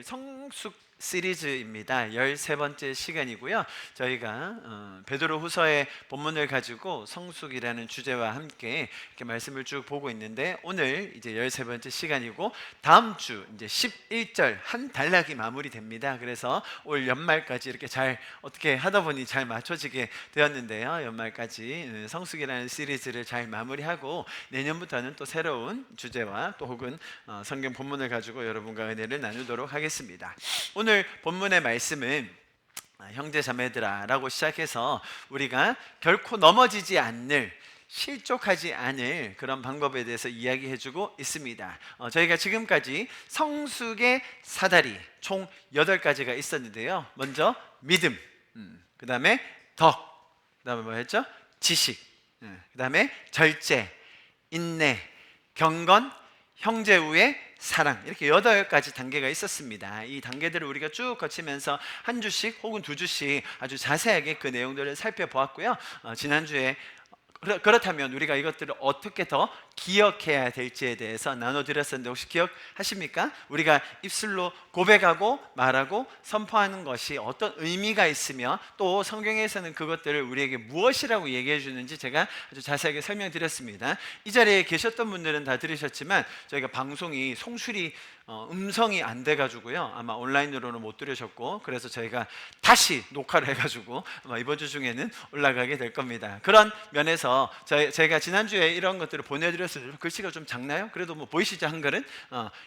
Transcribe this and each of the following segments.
오늘 성숙 시리즈입니다. 13번째 시간이고요. 저희가 베드로후서의 본문을 가지고 성숙이라는 주제와 함께 이렇게 말씀을 쭉 보고 있는데, 오늘 이제 13번째 시간이고 다음 주 이제 11절 한 단락이 마무리됩니다. 그래서 올 연말까지 이렇게 잘 어떻게 하다 보니 잘 맞춰지게 되었는데요. 연말까지 성숙이라는 시리즈를 잘 마무리하고 내년부터는 또 새로운 주제와 또 혹은 성경 본문을 가지고 여러분과 은혜를 나누도록 하겠습니다. 오늘 본문의 말씀은 형제 자매들아 라고 시작해서 우리가 결코 넘어지지 않을, 실족하지 않을 그런 방법에 대해서 이야기해주고 있습니다. 저희가 지금까지 성숙의 사다리 총 8가지가 있었는데요. 먼저 믿음, 그 다음에 덕, 그 다음에 뭐 했죠? 지식, 그 다음에 절제, 인내, 경건, 형제 우애, 사랑, 이렇게 8가지 단계가 있었습니다. 이 단계들을 우리가 쭉 거치면서 한 주씩 혹은 2주씩 아주 자세하게 그 내용들을 살펴보았고요. 지난주에 그렇다면 우리가 이것들을 어떻게 더 기억해야 될지에 대해서 나눠드렸었는데, 혹시 기억하십니까? 우리가 입술로 고백하고 말하고 선포하는 것이 어떤 의미가 있으며 또 성경에서는 그것들을 우리에게 무엇이라고 얘기해 주는지 제가 아주 자세하게 설명드렸습니다. 이 자리에 계셨던 분들은 다 들으셨지만 저희가 방송이 송출이 음성이 안 돼가지고요, 아마 온라인으로는 못 들으셨고, 그래서 저희가 다시 녹화를 해가지고 아마 이번 주 중에는 올라가게 될 겁니다. 그런 면에서 제가 지난주에 이런 것들을 보내드렸어요. 글씨가 좀 작나요? 그래도 뭐 보이시죠? 한글은?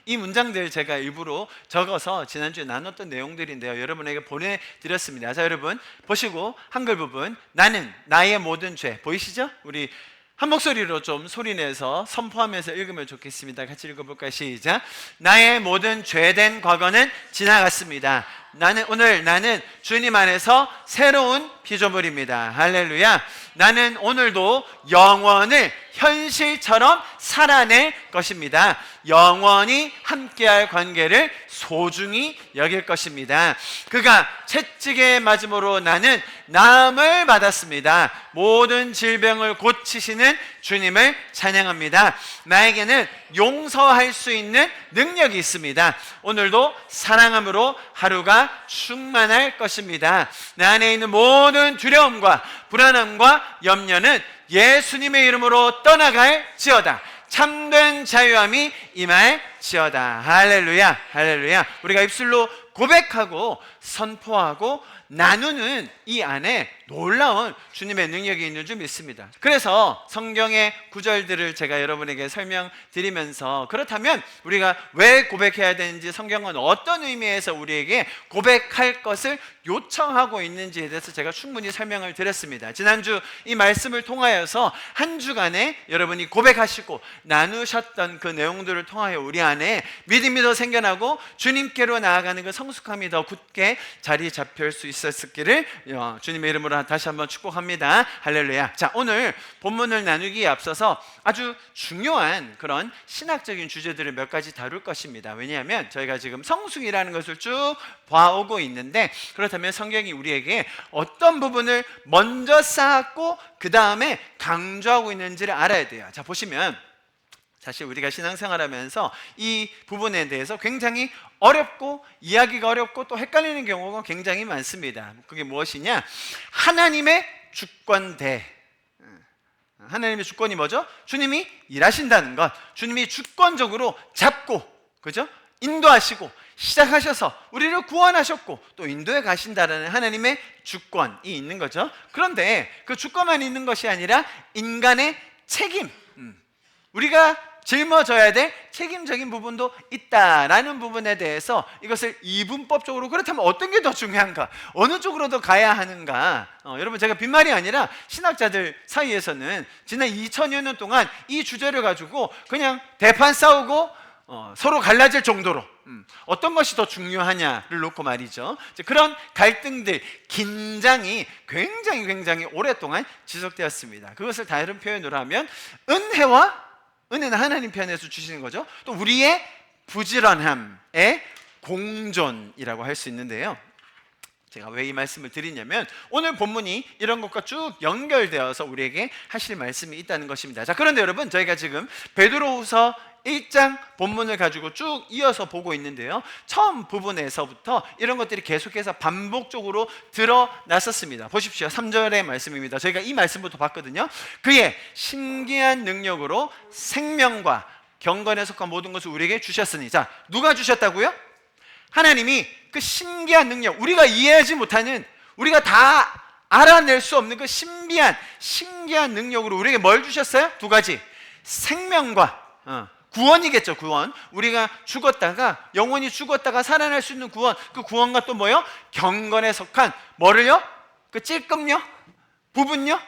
이 문장들 제가 일부러 적어서 지난주에 나눴던 내용들인데요, 여러분에게 보내드렸습니다. 자, 여러분 보시고 한글 부분, 나는 나의 모든 죄, 보이시죠? 우리 한 목소리로 좀 소리내서 선포하면서 읽으면 좋겠습니다. 같이 읽어볼까요? 시작. 나의 모든 죄된 과거는 지나갔습니다. 나는 주님 안에서 새로운 피조물입니다. 할렐루야. 나는 오늘도 영원을 현실처럼 살아낼 것입니다. 영원히 함께할 관계를 소중히 여길 것입니다. 그가 채찍에 맞음으로 나는 나음을 받았습니다. 모든 질병을 고치시는 주님을 찬양합니다. 나에게는 용서할 수 있는 능력이 있습니다. 오늘도 사랑함으로 하루가 충만할 것입니다. 내 안에 있는 모든 두려움과 불안함과 염려는 예수님의 이름으로 떠나갈지어다. 참된 자유함이 임할지어다. 할렐루야, 할렐루야. 우리가 입술로 고백하고 선포하고 나누는 이 안에 놀라운 주님의 능력이 있는 줄 믿습니다. 그래서 성경의 구절들을 제가 여러분에게 설명드리면서, 그렇다면 우리가 왜 고백해야 되는지, 성경은 어떤 의미에서 우리에게 고백할 것을 요청하고 있는지에 대해서 제가 충분히 설명을 드렸습니다. 지난주 이 말씀을 통하여서 한 주간에 여러분이 고백하시고 나누셨던 그 내용들을 통하여 우리 안에 믿음이 더 생겨나고 주님께로 나아가는 그 성숙함이 더 굳게 자리 잡힐 수 있었기를 주님의 이름으로 다시 한번 축복합니다. 할렐루야. 자, 오늘 본문을 나누기에 앞서서 아주 중요한 그런 신학적인 주제들을 몇 가지 다룰 것입니다. 왜냐하면 저희가 지금 성숙이라는 것을 쭉 봐오고 있는데, 그렇다면 성경이 우리에게 어떤 부분을 먼저 쌓았고 그 다음에 강조하고 있는지를 알아야 돼요. 자, 보시면 사실 우리가 신앙생활하면서 이 부분에 대해서 굉장히 어렵고 이야기가 어렵고 또 헷갈리는 경우가 굉장히 많습니다. 그게 무엇이냐? 하나님의 주권대. 하나님의 주권이 뭐죠? 주님이 일하신다는 것, 주님이 주권적으로 잡고, 그죠? 인도하시고 시작하셔서 우리를 구원하셨고 또 인도해 가신다는 하나님의 주권이 있는 거죠. 그런데 그 주권만 있는 것이 아니라 인간의 책임, 우리가 짊어져야 될 책임적인 부분도 있다라는 부분에 대해서 이것을 이분법적으로, 그렇다면 어떤 게 더 중요한가, 어느 쪽으로 더 가야 하는가, 여러분 제가 빈말이 아니라 신학자들 사이에서는 지난 2000여 년 동안 이 주제를 가지고 그냥 대판 싸우고 서로 갈라질 정도로 어떤 것이 더 중요하냐를 놓고 말이죠, 그런 갈등들, 긴장이 굉장히 오랫동안 지속되었습니다. 그것을 다른 표현으로 하면 은혜는 하나님 편에서 주시는 거죠. 또 우리의 부지런함의 공존이라고 할 수 있는데요, 제가 왜 이 말씀을 드리냐면 오늘 본문이 이런 것과 쭉 연결되어서 우리에게 하실 말씀이 있다는 것입니다. 자, 그런데 여러분, 저희가 지금 베드로후서 1장 본문을 가지고 쭉 이어서 보고 있는데요, 처음 부분에서부터 이런 것들이 계속해서 반복적으로 드러났었습니다. 보십시오. 3절의 말씀입니다. 저희가 이 말씀부터 봤거든요. 그의 신기한 능력으로 생명과 경건에 속한 모든 것을 우리에게 주셨으니. 자, 누가 주셨다고요? 하나님이 그 신기한 능력, 우리가 이해하지 못하는, 우리가 다 알아낼 수 없는 그 신기한 능력으로 우리에게 뭘 주셨어요? 두 가지. 생명과 구원이겠죠. 구원. 우리가 죽었다가, 영원히 죽었다가 살아날 수 있는 구원. 그 구원과 또 뭐요? 경건에 속한 뭐를요? 그 찔끔요? 부분요?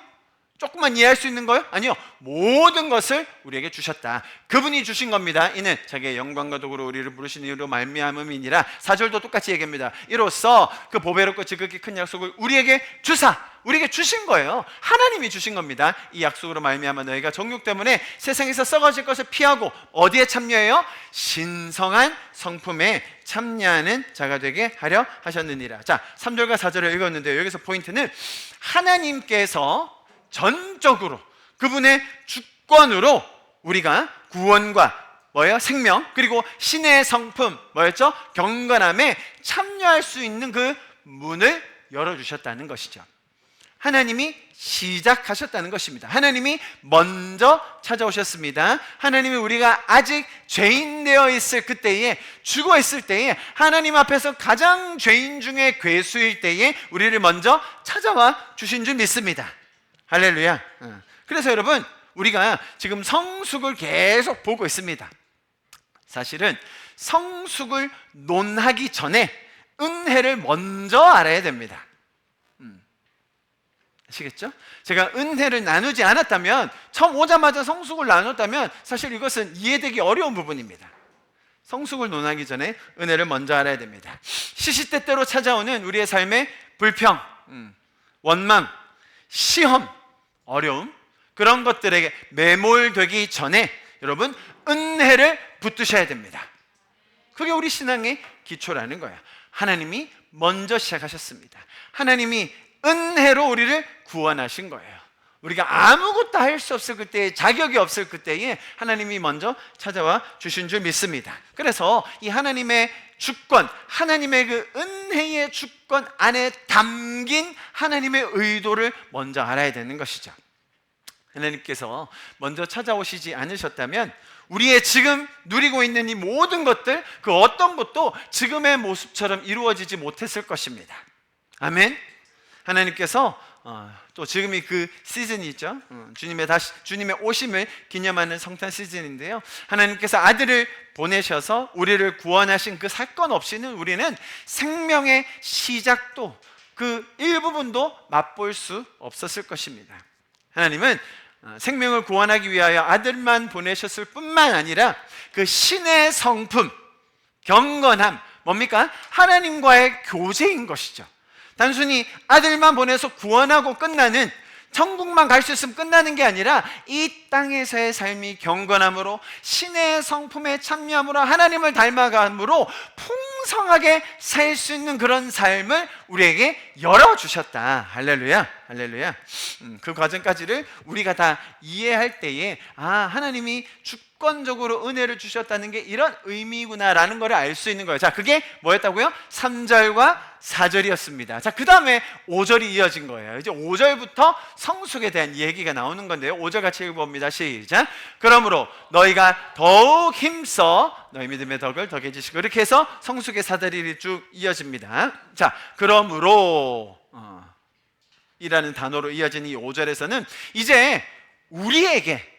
조금만 이해할 수 있는 거요? 아니요, 모든 것을 우리에게 주셨다. 그분이 주신 겁니다. 이는 자기의 영광과 도구로 우리를 부르신 이유로 말미암음이니라. 4절도 똑같이 얘기합니다. 이로써 그 보배롭고 지극히 큰 약속을 우리에게 주사, 우리에게 주신 거예요. 하나님이 주신 겁니다. 이 약속으로 말미암아 너희가 정욕 때문에 세상에서 썩어질 것을 피하고 어디에 참여해요? 신성한 성품에 참여하는 자가 되게 하려 하셨느니라. 자, 3절과 4절을 읽었는데요, 여기서 포인트는 하나님께서 전적으로 그분의 주권으로 우리가 구원과 뭐예요? 생명, 그리고 신의 성품 뭐였죠? 경건함에 참여할 수 있는 그 문을 열어주셨다는 것이죠. 하나님이 시작하셨다는 것입니다. 하나님이 먼저 찾아오셨습니다. 하나님이 우리가 아직 죄인 되어 있을 그때에, 죽어 있을 때에, 하나님 앞에서 가장 죄인 중에 괴수일 때에 우리를 먼저 찾아와 주신 줄 믿습니다. 할렐루야. 그래서 여러분, 우리가 지금 성숙을 계속 보고 있습니다. 사실은 성숙을 논하기 전에 은혜를 먼저 알아야 됩니다. 아시겠죠? 제가 은혜를 나누지 않았다면, 처음 오자마자 성숙을 나눴다면 사실 이것은 이해되기 어려운 부분입니다. 성숙을 논하기 전에 은혜를 먼저 알아야 됩니다. 시시때때로 찾아오는 우리의 삶의 불평, 원망, 시험, 어려움, 그런 것들에게 매몰되기 전에 여러분, 은혜를 붙드셔야 됩니다. 그게 우리 신앙의 기초라는 거예요. 하나님이 먼저 시작하셨습니다. 하나님이 은혜로 우리를 구원하신 거예요. 우리가 아무것도 할 수 없을 그때에, 자격이 없을 그때에 하나님이 먼저 찾아와 주신 줄 믿습니다. 그래서 이 하나님의 주권, 하나님의 그 은혜의 주권 안에 담긴 하나님의 의도를 먼저 알아야 되는 것이죠. 하나님께서 먼저 찾아오시지 않으셨다면 우리의 지금 누리고 있는 이 모든 것들, 그 어떤 것도 지금의 모습처럼 이루어지지 못했을 것입니다. 아멘. 하나님께서 또 지금이 그 시즌이 있죠. 주님의 오심을 기념하는 성탄 시즌인데요, 하나님께서 아들을 보내셔서 우리를 구원하신 그 사건 없이는 우리는 생명의 시작도, 그 일부분도 맛볼 수 없었을 것입니다. 하나님은 생명을 구원하기 위하여 아들만 보내셨을 뿐만 아니라 그 신의 성품, 경건함, 뭡니까? 하나님과의 교제인 것이죠. 단순히 아들만 보내서 구원하고 끝나는, 천국만 갈 수 있으면 끝나는 게 아니라 이 땅에서의 삶이 경건함으로, 신의 성품에 참여함으로, 하나님을 닮아감으로 풍성하게 살 수 있는 그런 삶을 우리에게 열어주셨다. 할렐루야, 할렐루야. 그 과정까지를 우리가 다 이해할 때에 하나님이 주권적으로 은혜를 주셨다는 게 이런 의미구나라는 걸 알 수 있는 거예요. 자, 그게 뭐였다고요? 3절과 4절이었습니다. 자, 그 다음에 5절이 이어진 거예요. 이제 5절부터 성숙에 대한 얘기가 나오는 건데요, 5절 같이 읽어봅니다. 시작. 그러므로 너희가 더욱 힘써 너희 믿음의 덕을 더게 해주시고, 이렇게 해서 성숙의 사다리를 쭉 이어집니다. 자, 그러므로 이라는 단어로 이어진 이 5절에서는 이제 우리에게,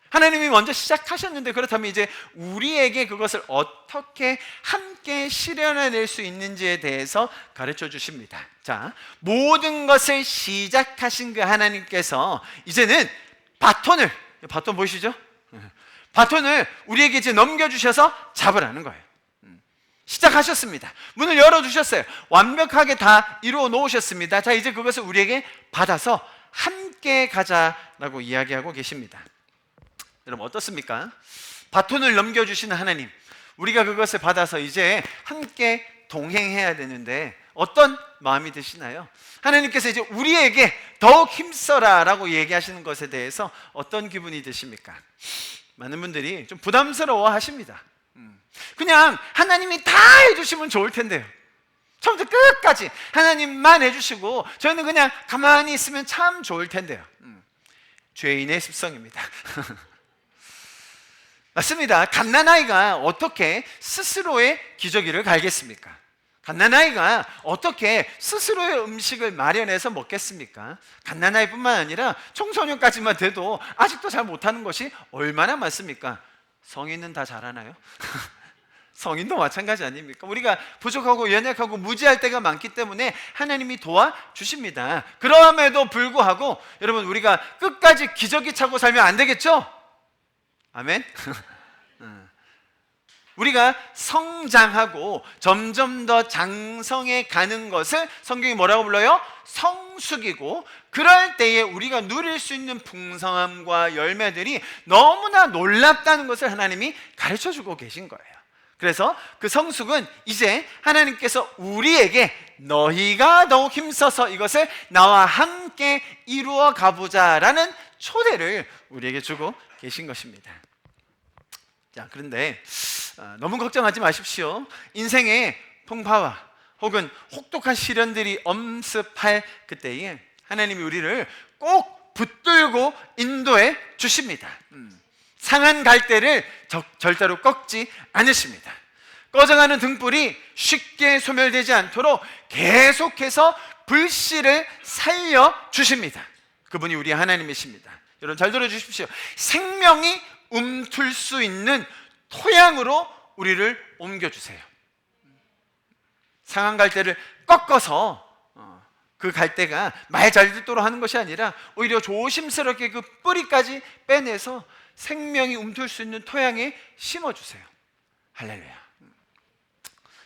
하나님이 먼저 시작하셨는데 그렇다면 이제 우리에게 그것을 어떻게 함께 실현해낼 수 있는지에 대해서 가르쳐 주십니다. 자, 모든 것을 시작하신 그 하나님께서 이제는 바톤 보이시죠? 바톤을 우리에게 이제 넘겨주셔서 잡으라는 거예요. 시작하셨습니다. 문을 열어주셨어요. 완벽하게 다 이루어 놓으셨습니다. 자, 이제 그것을 우리에게 받아서 함께 가자라고 이야기하고 계십니다. 여러분 어떻습니까? 바톤을 넘겨주시는 하나님, 우리가 그것을 받아서 이제 함께 동행해야 되는데 어떤 마음이 드시나요? 하나님께서 이제 우리에게 더욱 힘써라 라고 얘기하시는 것에 대해서 어떤 기분이 드십니까? 많은 분들이 좀 부담스러워 하십니다. 그냥 하나님이 다 해주시면 좋을 텐데요. 처음부터 끝까지 하나님만 해주시고 저희는 그냥 가만히 있으면 참 좋을 텐데요. 죄인의 습성입니다. 맞습니다. 갓난아이가 어떻게 스스로의 기저귀를 갈겠습니까? 갓난아이가 어떻게 스스로의 음식을 마련해서 먹겠습니까? 갓난아이뿐만 아니라 청소년까지만 돼도 아직도 잘 못하는 것이 얼마나 많습니까? 성인은 다 잘하나요? 성인도 마찬가지 아닙니까? 우리가 부족하고 연약하고 무지할 때가 많기 때문에 하나님이 도와주십니다. 그럼에도 불구하고 여러분, 우리가 끝까지 기저귀 차고 살면 안 되겠죠? 아멘? 우리가 성장하고 점점 더 장성해 가는 것을 성경이 뭐라고 불러요? 성숙이고, 그럴 때에 우리가 누릴 수 있는 풍성함과 열매들이 너무나 놀랍다는 것을 하나님이 가르쳐주고 계신 거예요. 그래서 그 성숙은 이제 하나님께서 우리에게 너희가 더욱 힘써서 이것을 나와 함께 이루어 가보자라는 초대를 우리에게 주고 계신 것입니다. 자, 그런데 너무 걱정하지 마십시오. 인생의 풍파와 혹은 혹독한 시련들이 엄습할 그때에 하나님이 우리를 꼭 붙들고 인도해 주십니다. 상한 갈대를 절대로 꺾지 않으십니다. 꺼져가는 등불이 쉽게 소멸되지 않도록 계속해서 불씨를 살려주십니다. 그분이 우리 하나님이십니다. 여러분 잘 들어주십시오. 생명이 움틀 수 있는 토양으로 우리를 옮겨주세요. 상한 갈대를 꺾어서 그 갈대가 말 잘 듣도록 하는 것이 아니라 오히려 조심스럽게 그 뿌리까지 빼내서 생명이 움틀 수 있는 토양에 심어주세요. 할렐루야.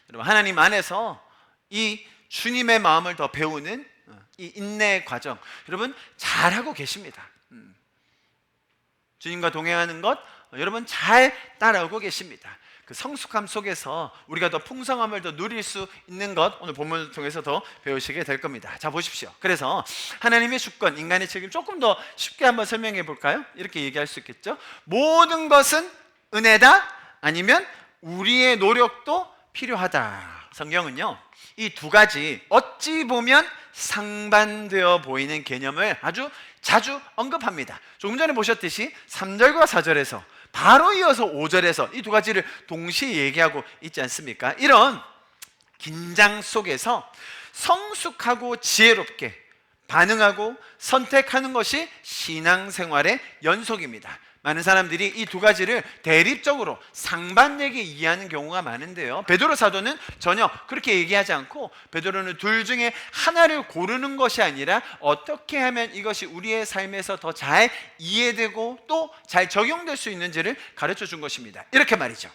여러분, 하나님 안에서 이 주님의 마음을 더 배우는 이 인내의 과정, 여러분 잘하고 계십니다. 주님과 동행하는 것 여러분 잘 따라오고 계십니다. 그 성숙함 속에서 우리가 더 풍성함을 더 누릴 수 있는 것, 오늘 본문을 통해서 더 배우시게 될 겁니다. 자, 보십시오. 그래서 하나님의 주권, 인간의 책임 조금 더 쉽게 한번 설명해 볼까요? 이렇게 얘기할 수 있겠죠. 모든 것은 은혜다, 아니면 우리의 노력도 필요하다. 성경은요, 이 두 가지 어찌 보면 상반되어 보이는 개념을 아주 자주 언급합니다. 조금 전에 보셨듯이 3절과 4절에서 바로 이어서 5절에서 이 두 가지를 동시에 얘기하고 있지 않습니까? 이런 긴장 속에서 성숙하고 지혜롭게 반응하고 선택하는 것이 신앙생활의 연속입니다. 많은 사람들이 이 두 가지를 대립적으로 상반되게 이해하는 경우가 많은데요, 베드로 사도는 전혀 그렇게 얘기하지 않고 베드로는 둘 중에 하나를 고르는 것이 아니라 어떻게 하면 이것이 우리의 삶에서 더 잘 이해되고 또 잘 적용될 수 있는지를 가르쳐 준 것입니다. 이렇게 말이죠.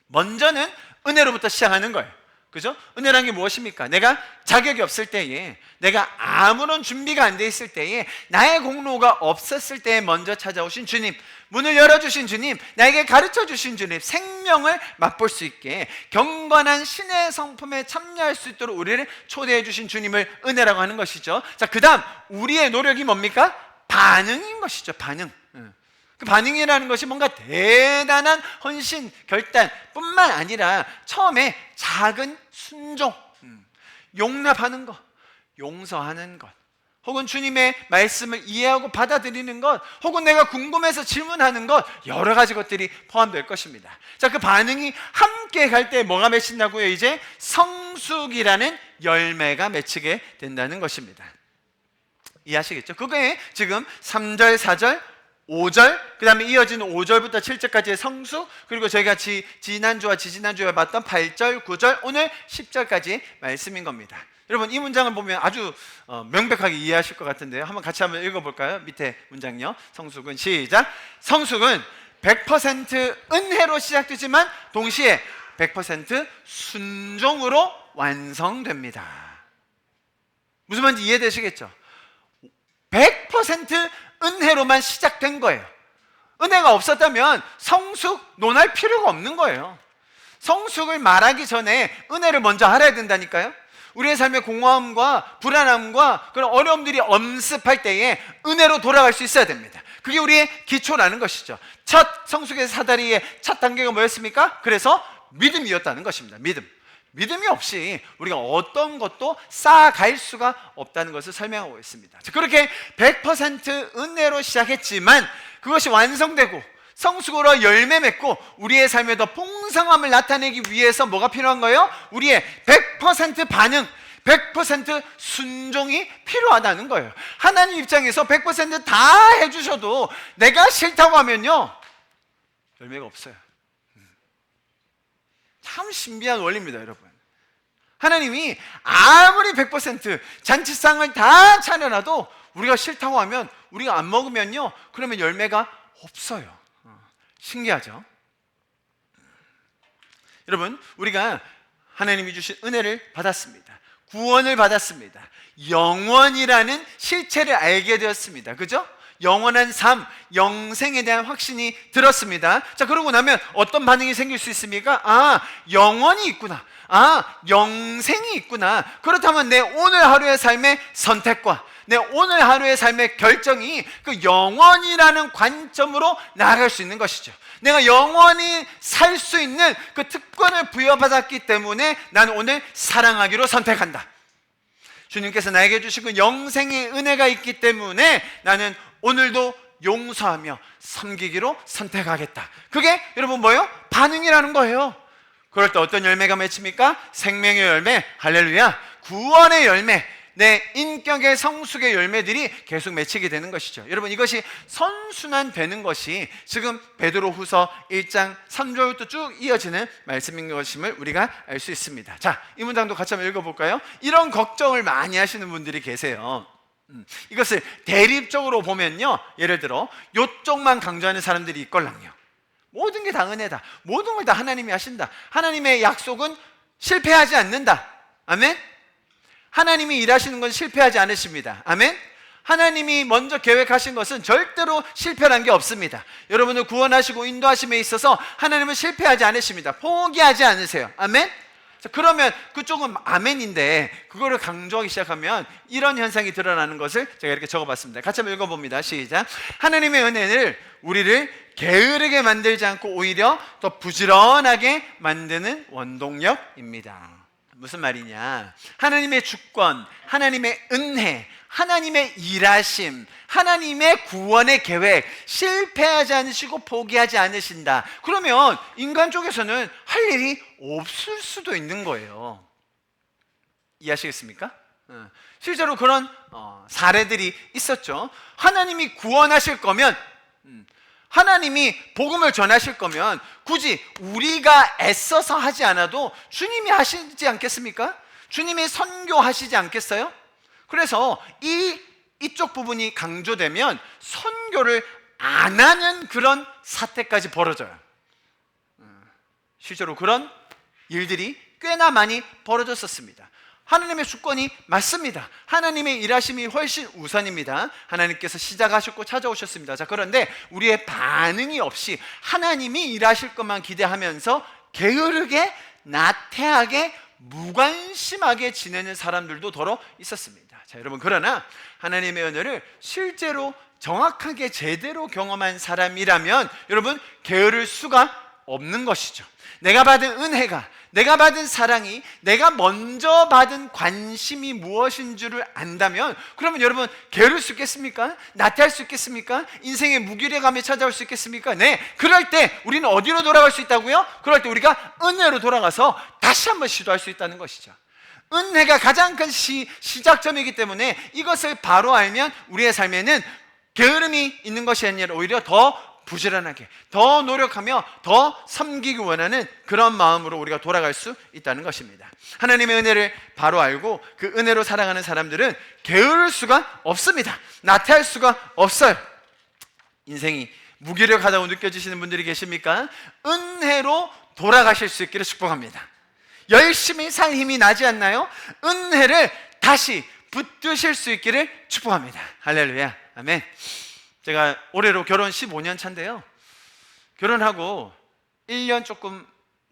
먼저는 은혜로부터 시작하는 거예요. 그죠? 은혜란 게 무엇입니까? 내가 자격이 없을 때에, 내가 아무런 준비가 안 돼 있을 때에, 나의 공로가 없었을 때에 먼저 찾아오신 주님, 문을 열어주신 주님, 나에게 가르쳐 주신 주님, 생명을 맛볼 수 있게 경건한 신의 성품에 참여할 수 있도록 우리를 초대해 주신 주님을 은혜라고 하는 것이죠. 자, 그 다음 우리의 노력이 뭡니까? 반응인 것이죠. 반응. 그 반응이라는 것이 뭔가 대단한 헌신, 결단 뿐만 아니라 처음에 작은 순종, 용납하는 것, 용서하는 것, 혹은 주님의 말씀을 이해하고 받아들이는 것, 혹은 내가 궁금해서 질문하는 것, 여러 가지 것들이 포함될 것입니다. 자, 그 반응이 함께 갈 때 뭐가 맺힌다고요? 이제 성숙이라는 열매가 맺히게 된다는 것입니다. 이해하시겠죠? 그게 지금 3절, 4절, 5절, 그 다음에 이어지는 5절부터 7절까지의 성숙, 그리고 저희가 지난주와 지지난주에 봤던 8절, 9절, 오늘 10절까지 말씀인 겁니다. 여러분, 이 문장을 보면 아주 명백하게 이해하실 것 같은데요, 한번 같이 한번 읽어볼까요? 밑에 문장요. 성숙은, 시작. 성숙은 100% 은혜로 시작되지만 동시에 100% 순종으로 완성됩니다. 무슨 말인지 이해되시겠죠? 100% 은혜로만 시작된 거예요. 은혜가 없었다면 성숙 논할 필요가 없는 거예요. 성숙을 말하기 전에 은혜를 먼저 알아야 된다니까요. 우리의 삶의 공허함과 불안함과 그런 어려움들이 엄습할 때에 은혜로 돌아갈 수 있어야 됩니다. 그게 우리의 기초라는 것이죠. 첫 성숙의 사다리의 첫 단계가 뭐였습니까? 그래서 믿음이었다는 것입니다. 믿음이 없이 우리가 어떤 것도 쌓아갈 수가 없다는 것을 설명하고 있습니다. 그렇게 100% 은혜로 시작했지만 그것이 완성되고 성숙으로 열매 맺고 우리의 삶에 더 풍성함을 나타내기 위해서 뭐가 필요한 거예요? 우리의 100% 반응, 100% 순종이 필요하다는 거예요. 하나님 입장에서 100%다 해주셔도 내가 싫다고 하면요, 열매가 없어요. 참 신비한 원리입니다, 여러분. 하나님이 아무리 100% 잔치상을 다 차려놔도 우리가 싫다고 하면, 우리가 안 먹으면요, 그러면 열매가 없어요. 신기하죠? 여러분, 우리가 하나님이 주신 은혜를 받았습니다. 구원을 받았습니다. 영원이라는 실체를 알게 되었습니다. 그죠? 영원한 삶, 영생에 대한 확신이 들었습니다. 자, 그러고 나면 어떤 반응이 생길 수 있습니까? 아, 영원이 있구나. 아, 영생이 있구나. 그렇다면 내 오늘 하루의 삶의 선택과 내 오늘 하루의 삶의 결정이 그 영원이라는 관점으로 나아갈 수 있는 것이죠. 내가 영원히 살 수 있는 그 특권을 부여받았기 때문에 나는 오늘 사랑하기로 선택한다. 주님께서 나에게 주신 그 영생의 은혜가 있기 때문에 나는 오늘도 용서하며 섬기기로 선택하겠다. 그게 여러분 뭐예요? 반응이라는 거예요. 그럴 때 어떤 열매가 맺힙니까? 생명의 열매, 할렐루야. 구원의 열매, 내 인격의 성숙의 열매들이 계속 맺히게 되는 것이죠. 여러분, 이것이 선순환되는 것이 지금 베드로후서 1장 3절부터 쭉 이어지는 말씀인 것임을 우리가 알 수 있습니다. 자, 이 문장도 같이 한번 읽어볼까요? 이런 걱정을 많이 하시는 분들이 계세요. 이것을 대립적으로 보면요, 예를 들어 이쪽만 강조하는 사람들이 있걸랑요. 모든 게 다 은혜다, 모든 걸 다 하나님이 하신다, 하나님의 약속은 실패하지 않는다. 아멘. 하나님이 일하시는 건 실패하지 않으십니다. 아멘. 하나님이 먼저 계획하신 것은 절대로 실패란 게 없습니다. 여러분을 구원하시고 인도하심에 있어서 하나님은 실패하지 않으십니다. 포기하지 않으세요. 아멘. 자, 그러면 그쪽은 아멘인데 그거를 강조하기 시작하면 이런 현상이 드러나는 것을 제가 이렇게 적어봤습니다. 같이 한번 읽어봅니다. 시작. 하나님의 은혜를 우리를 게으르게 만들지 않고 오히려 더 부지런하게 만드는 원동력입니다. 무슨 말이냐? 하나님의 주권, 하나님의 은혜, 하나님의 일하심, 하나님의 구원의 계획, 실패하지 않으시고 포기하지 않으신다. 그러면 인간 쪽에서는 할 일이 없을 수도 있는 거예요. 이해하시겠습니까? 실제로 그런 사례들이 있었죠. 하나님이 구원하실 거면, 하나님이 복음을 전하실 거면 굳이 우리가 애써서 하지 않아도 주님이 하시지 않겠습니까? 주님이 선교하시지 않겠어요? 그래서 이쪽 부분이 강조되면 선교를 안 하는 그런 사태까지 벌어져요. 실제로 그런 일들이 꽤나 많이 벌어졌었습니다. 하나님의 주권이 맞습니다. 하나님의 일하심이 훨씬 우선입니다. 하나님께서 시작하셨고 찾아오셨습니다. 자, 그런데 우리의 반응이 없이 하나님이 일하실 것만 기대하면서 게으르게, 나태하게, 무관심하게 지내는 사람들도 더러 있었습니다. 자, 여러분, 그러나 하나님의 은혜를 실제로 정확하게 제대로 경험한 사람이라면 여러분, 게으를 수가 없는 것이죠. 내가 받은 은혜가, 내가 받은 사랑이, 내가 먼저 받은 관심이 무엇인 줄을 안다면 그러면 여러분, 게으를 수 있겠습니까? 나태할 수 있겠습니까? 인생의 무기력함이 찾아올 수 있겠습니까? 네, 그럴 때 우리는 어디로 돌아갈 수 있다고요? 그럴 때 우리가 은혜로 돌아가서 다시 한번 시도할 수 있다는 것이죠. 은혜가 가장 큰 시작점이기 때문에 이것을 바로 알면 우리의 삶에는 게으름이 있는 것이 아니라 오히려 더 부지런하게, 더 노력하며 더 섬기기 원하는 그런 마음으로 우리가 돌아갈 수 있다는 것입니다. 하나님의 은혜를 바로 알고 그 은혜로 살아가는 사람들은 게으를 수가 없습니다. 나태할 수가 없어요. 인생이 무기력하다고 느껴지시는 분들이 계십니까? 은혜로 돌아가실 수 있기를 축복합니다. 열심히 살 힘이 나지 않나요? 은혜를 다시 붙드실 수 있기를 축복합니다. 할렐루야, 아멘. 제가 올해로 결혼 15년 차인데요, 결혼하고 1년 조금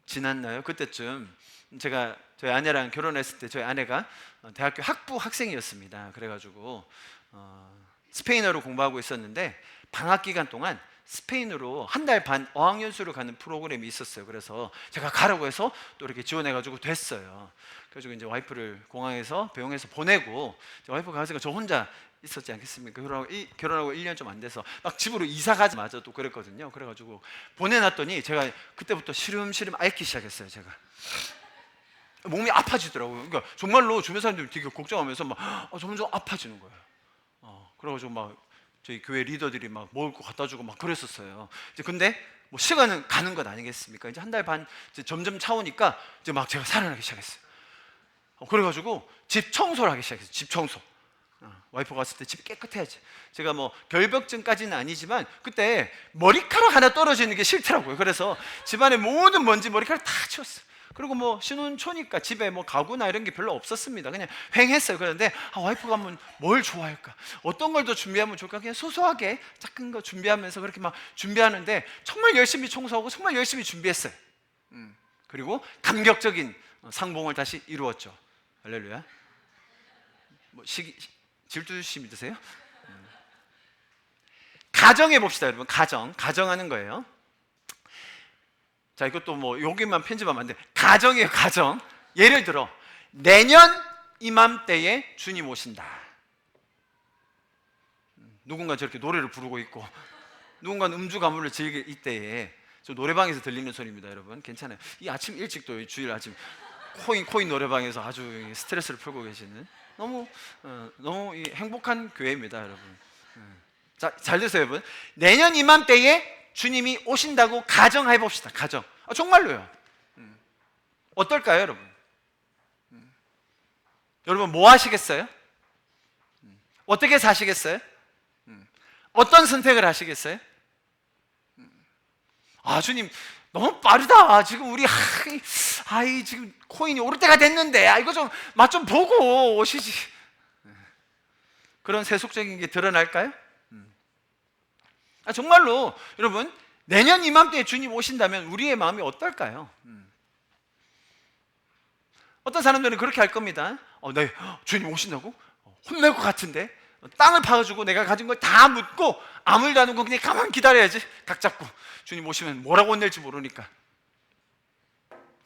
지났나요? 그때쯤 제가 저희 아내랑 결혼했을 때 저희 아내가 대학교 학부 학생이었습니다. 그래가지고 스페인어로 공부하고 있었는데 방학 기간 동안 스페인으로 한 달 반 어학연수를 가는 프로그램이 있었어요. 그래서 제가 가라고 해서 또 이렇게 지원해가지고 됐어요. 그래가지고 이제 와이프를 공항에서 배웅해서 보내고, 와이프가 가서 저 혼자 있었지 않겠습니까? 결혼하고 1년 좀 안 돼서 막 집으로 이사 가자마자 또 그랬거든요. 그래가지고 보내놨더니 제가 그때부터 시름시름 앓기 시작했어요. 제가 몸이 아파지더라고요. 그러니까 정말로 주변 사람들이 되게 걱정하면서 막 점점 아파지는 거예요. 그래가지고 막 저희 교회 리더들이 막 먹을 거 갖다 주고 막 그랬었어요. 이제 근데 뭐 시간은 가는 것 아니겠습니까? 이제 한 달 반 이제 점점 차오니까 이제 막 제가 살아나기 시작했어요. 그래가지고 집 청소를 하기 시작했어요. 집 청소. 와이프가 왔을 때 집이 깨끗해야지. 제가 뭐 결벽증까지는 아니지만 그때 머리카락 하나 떨어지는 게 싫더라고요. 그래서 집안에 모든 먼지 머리카락 다 치웠어요. 그리고 뭐 신혼초니까 집에 뭐 가구나 이런 게 별로 없었습니다. 그냥 횡했어요. 그런데 와이프가 뭘 좋아할까? 어떤 걸 더 준비하면 좋을까? 그냥 소소하게 작은 거 준비하면서 그렇게 막 준비하는데 정말 열심히 청소하고 정말 열심히 준비했어요. 그리고 감격적인 상봉을 다시 이루었죠. 할렐루야. 뭐 질투심이 드세요? 가정해 봅시다, 여러분. 가정하는 거예요. 자, 이것도 뭐 여기만 편집하면 안 돼. 가정이에요, 가정. 예를 들어 내년 이맘때에 주님 오신다. 누군가 저렇게 노래를 부르고 있고 누군가는 음주 가물을 즐길 이때에, 저 노래방에서 들리는 소리입니다, 여러분. 괜찮아요. 이 아침 일찍도 주일 아침 코인 노래방에서 아주 스트레스를 풀고 계시는 너무 행복한 교회입니다, 여러분. 자, 잘 들으세요, 여러분. 내년 이맘때에 주님이 오신다고 가정해 봅시다. 가정. 정말로요. 어떨까요, 여러분? 여러분 뭐 하시겠어요? 어떻게 사시겠어요? 어떤 선택을 하시겠어요? 주님 너무 빠르다. 지금 우리 지금 코인이 오를 때가 됐는데 이거 좀 맛 좀 보고 오시지. 그런 세속적인 게 드러날까요? 정말로 여러분, 내년 이맘때에 주님 오신다면 우리의 마음이 어떨까요? 어떤 사람들은 그렇게 할 겁니다. 네, 주님 오신다고? 혼낼 것 같은데? 땅을 파가지고 내가 가진 걸 다 묻고 아무 일도 안 하고 그냥 가만 기다려야지. 각 잡고 주님 오시면 뭐라고 혼낼지 모르니까.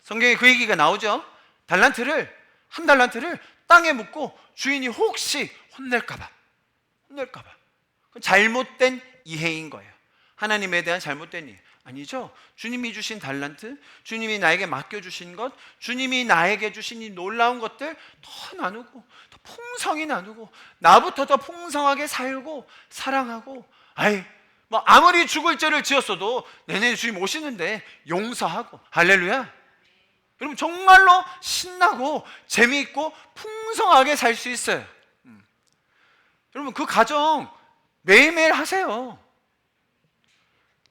성경에 그 얘기가 나오죠. 한 달란트를 땅에 묻고 주인이 혹시 혼낼까봐. 잘못된 이해인 거예요. 하나님에 대한 잘못된 이해. 아니죠. 주님이 주신 달란트, 주님이 나에게 맡겨주신 것, 주님이 나에게 주신 이 놀라운 것들 더 나누고, 더 풍성히 나누고, 나부터 더 풍성하게 살고 사랑하고, 아무리 죽을 죄를 지었어도 내년에 주님 오시는데 용서하고. 할렐루야. 여러분 정말로 신나고 재미있고 풍성하게 살 수 있어요. 여러분 그 가정 매일매일 하세요.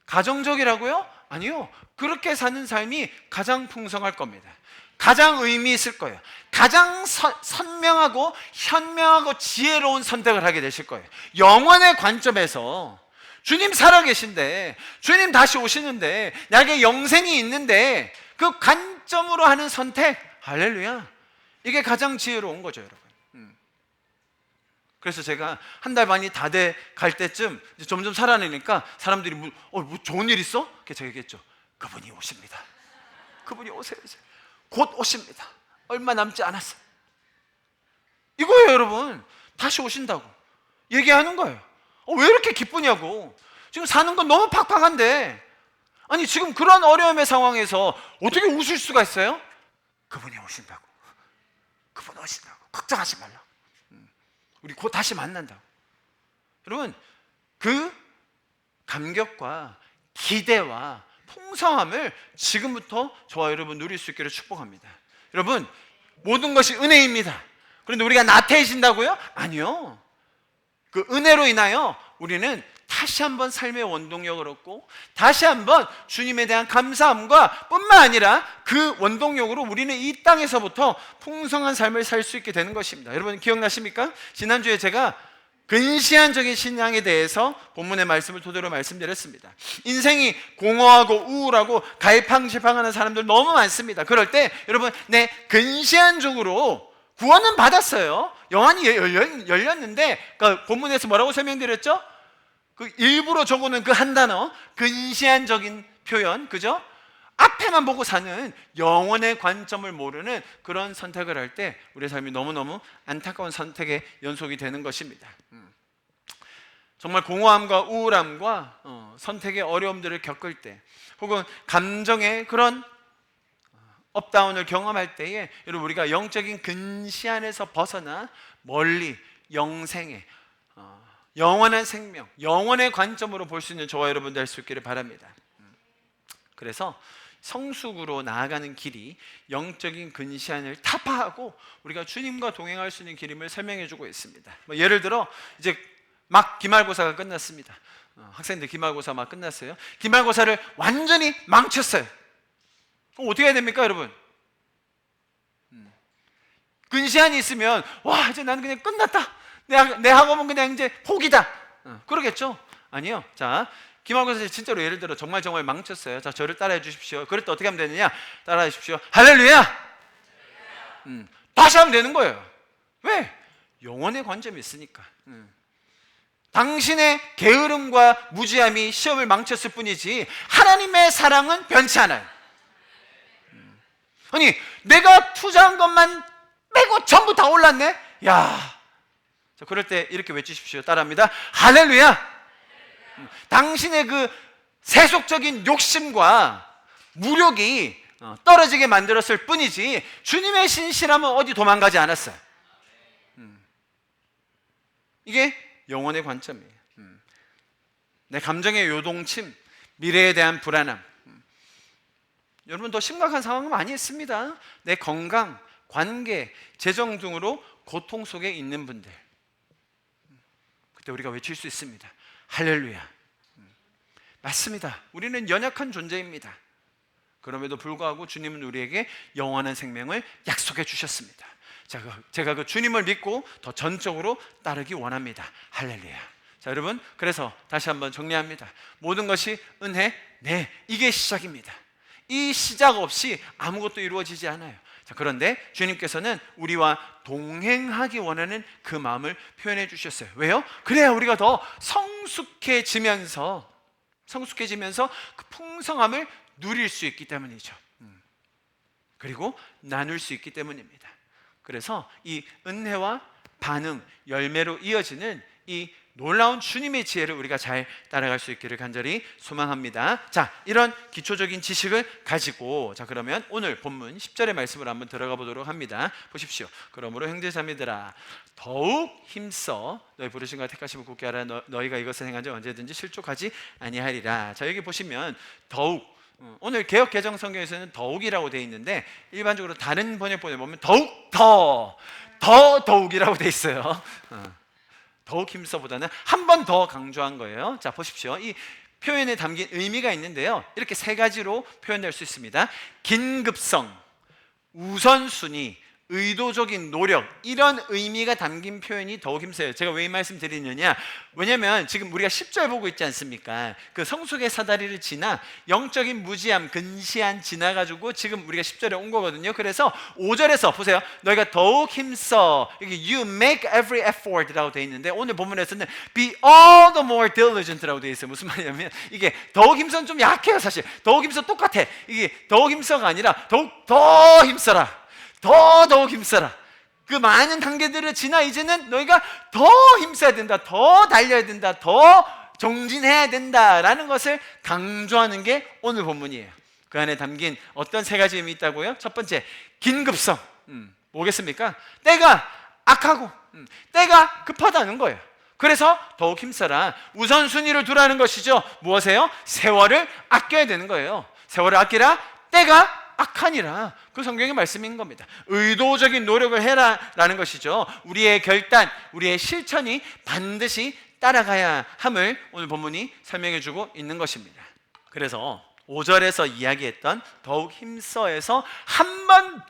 가정적이라고요? 아니요. 그렇게 사는 삶이 가장 풍성할 겁니다. 가장 의미 있을 거예요. 가장 선명하고 현명하고 지혜로운 선택을 하게 되실 거예요. 영원의 관점에서 주님 살아계신데, 주님 다시 오시는데, 나에게 영생이 있는데, 그 관점으로 하는 선택, 할렐루야. 이게 가장 지혜로운 거죠, 여러분. 그래서 제가 한 달 반이 다 돼 갈 때쯤 이제 점점 살아내니까 사람들이 뭐 좋은 일 있어? 제가 얘기했죠. 그분이 오십니다. 그분이 오세요. 이제 곧 오십니다. 얼마 남지 않았어. 이거예요, 여러분. 다시 오신다고 얘기하는 거예요. 왜 이렇게 기쁘냐고. 지금 사는 건 너무 팍팍한데, 아니 지금 그런 어려움의 상황에서 어떻게 웃을 수가 있어요? 그분이 오신다고. 그분 오신다고. 걱정하지 말라. 우리 곧 다시 만난다고. 여러분 그 감격과 기대와 풍성함을 지금부터 저와 여러분 누릴 수 있기를 축복합니다. 여러분 모든 것이 은혜입니다. 그런데 우리가 나태해진다고요? 아니요. 그 은혜로 인하여 우리는 다시 한번 삶의 원동력을 얻고 다시 한번 주님에 대한 감사함과 뿐만 아니라 그 원동력으로 우리는 이 땅에서부터 풍성한 삶을 살 수 있게 되는 것입니다. 여러분 기억나십니까? 지난주에 제가 근시안적인 신앙에 대해서 본문의 말씀을 토대로 말씀드렸습니다. 인생이 공허하고 우울하고 갈팡질팡하는 사람들 너무 많습니다. 그럴 때 여러분 근시안적으로 구원은 받았어요. 영안이 열렸는데, 그러니까 본문에서 뭐라고 설명드렸죠? 그 일부러 적어놓은 그 한 단어, 근시안적인 표현, 그죠? 앞에만 보고 사는 영혼의 관점을 모르는 그런 선택을 할 때 우리의 삶이 너무너무 안타까운 선택의 연속이 되는 것입니다. 정말 공허함과 우울함과 선택의 어려움들을 겪을 때, 혹은 감정의 그런 업다운을 경험할 때에 여러분, 우리가 영적인 근시안에서 벗어나 멀리 영생의 영원한 생명, 영원의 관점으로 볼 수 있는 저와 여러분 될 수 있기를 바랍니다. 그래서 성숙으로 나아가는 길이 영적인 근시안을 타파하고 우리가 주님과 동행할 수 있는 길임을 설명해 주고 있습니다. 예를 들어 이제 막 기말고사가 끝났습니다. 학생들 기말고사 막 끝났어요. 기말고사를 완전히 망쳤어요. 그럼 어떻게 해야 됩니까, 여러분? 근시안이 있으면 와, 이제 나는 그냥 끝났다, 내 학업은 그냥 이제 포기다, 그러겠죠? 아니요. 자, 기말고사 진짜로 예를 들어 정말 망쳤어요. 자, 저를 따라해 주십시오. 그럴 때 어떻게 하면 되느냐? 따라해 주십시오. 할렐루야! 다시 하면 되는 거예요. 왜? 영혼의 관점이 있으니까. 당신의 게으름과 무지함이 시험을 망쳤을 뿐이지 하나님의 사랑은 변치 않아요. 아니, 내가 투자한 것만 빼고 전부 다 올랐네? 야, 자, 그럴 때 이렇게 외치십시오. 따라합니다. 할렐루야! 당신의 그 세속적인 욕심과 무력이 떨어지게 만들었을 뿐이지 주님의 신실함은 어디 도망가지 않았어요. 이게 영혼의 관점이에요. 내 감정의 요동침, 미래에 대한 불안함. 여러분, 더 심각한 상황은 많이 있습니다. 내 건강, 관계, 재정 등으로 고통 속에 있는 분들, 그때 우리가 외칠 수 있습니다. 할렐루야. 맞습니다. 우리는 연약한 존재입니다. 그럼에도 불구하고 주님은 우리에게 영원한 생명을 약속해 주셨습니다. 제가 그 주님을 믿고 더 전적으로 따르기 원합니다. 할렐루야. 자, 여러분, 그래서 다시 한번 정리합니다. 모든 것이 은혜, 네, 이게 시작입니다. 이 시작 없이 아무것도 이루어지지 않아요. 자, 그런데 주님께서는 우리와 동행하기 원하는 그 마음을 표현해 주셨어요. 왜요? 그래야 우리가 더 성숙해지면서 그 풍성함을 누릴 수 있기 때문이죠. 그리고 나눌 수 있기 때문입니다. 그래서 이 은혜와 반응, 열매로 이어지는 이 놀라운 주님의 지혜를 우리가 잘 따라갈 수 있기를 간절히 소망합니다. 자, 이런 기초적인 지식을 가지고, 자, 그러면 오늘 본문 10절의 말씀을 한번 들어가 보도록 합니다. 보십시오. 그러므로 형제자매들아, 더욱 힘써 너희 부르신 것 택하심을 굳게 하라. 너희가 이것을 행한 자 언제든지 실족하지 아니하리라. 자, 여기 보시면 더욱, 오늘 개역 개정 성경에서는 더욱이라고 되어 있는데 일반적으로 다른 번역본에 보면 더욱이라고 되어 있어요. 더욱 힘써보다는 한 번 더 강조한 거예요. 자, 보십시오. 이 표현에 담긴 의미가 있는데요, 이렇게 세 가지로 표현될 수 있습니다. 긴급성, 우선순위, 의도적인 노력, 이런 의미가 담긴 표현이 더욱 힘써요. 제가 왜 이 말씀 드리느냐, 왜냐하면 지금 우리가 10절 보고 있지 않습니까? 그 성숙의 사다리를 지나 영적인 무지함, 근시안 지나가지고 지금 우리가 10절에 온 거거든요. 그래서 5절에서 보세요. 너희가 더욱 힘써, 여기 you make every effort 라고 되어 있는데 오늘 본문에서는 be all the more diligent 라고 되어 있어요. 무슨 말이냐면 이게 더욱 힘써는 좀 약해요. 사실 더욱 힘써 똑같아. 이게 더욱 힘써가 아니라 더 힘써라, 더욱 힘써라. 그 많은 단계들을 지나 이제는 너희가 더 힘써야 된다, 더 달려야 된다, 더 정진해야 된다라는 것을 강조하는 게 오늘 본문이에요. 그 안에 담긴 어떤 세 가지 의미 있다고요? 첫 번째, 긴급성. 뭐겠습니까? 때가 악하고 때가 급하다는 거예요. 그래서 더욱 힘써라. 우선순위를 두라는 것이죠. 무엇이에요? 세월을 아껴야 되는 거예요. 세월을 아끼라, 때가 악하니라. 그 성경의 말씀인 겁니다. 의도적인 노력을 해라라는 것이죠. 우리의 결단, 우리의 실천이 반드시 따라가야 함을 오늘 본문이 설명해 주고 있는 것입니다. 그래서 5절에서 이야기했던 더욱 힘써에서 한 번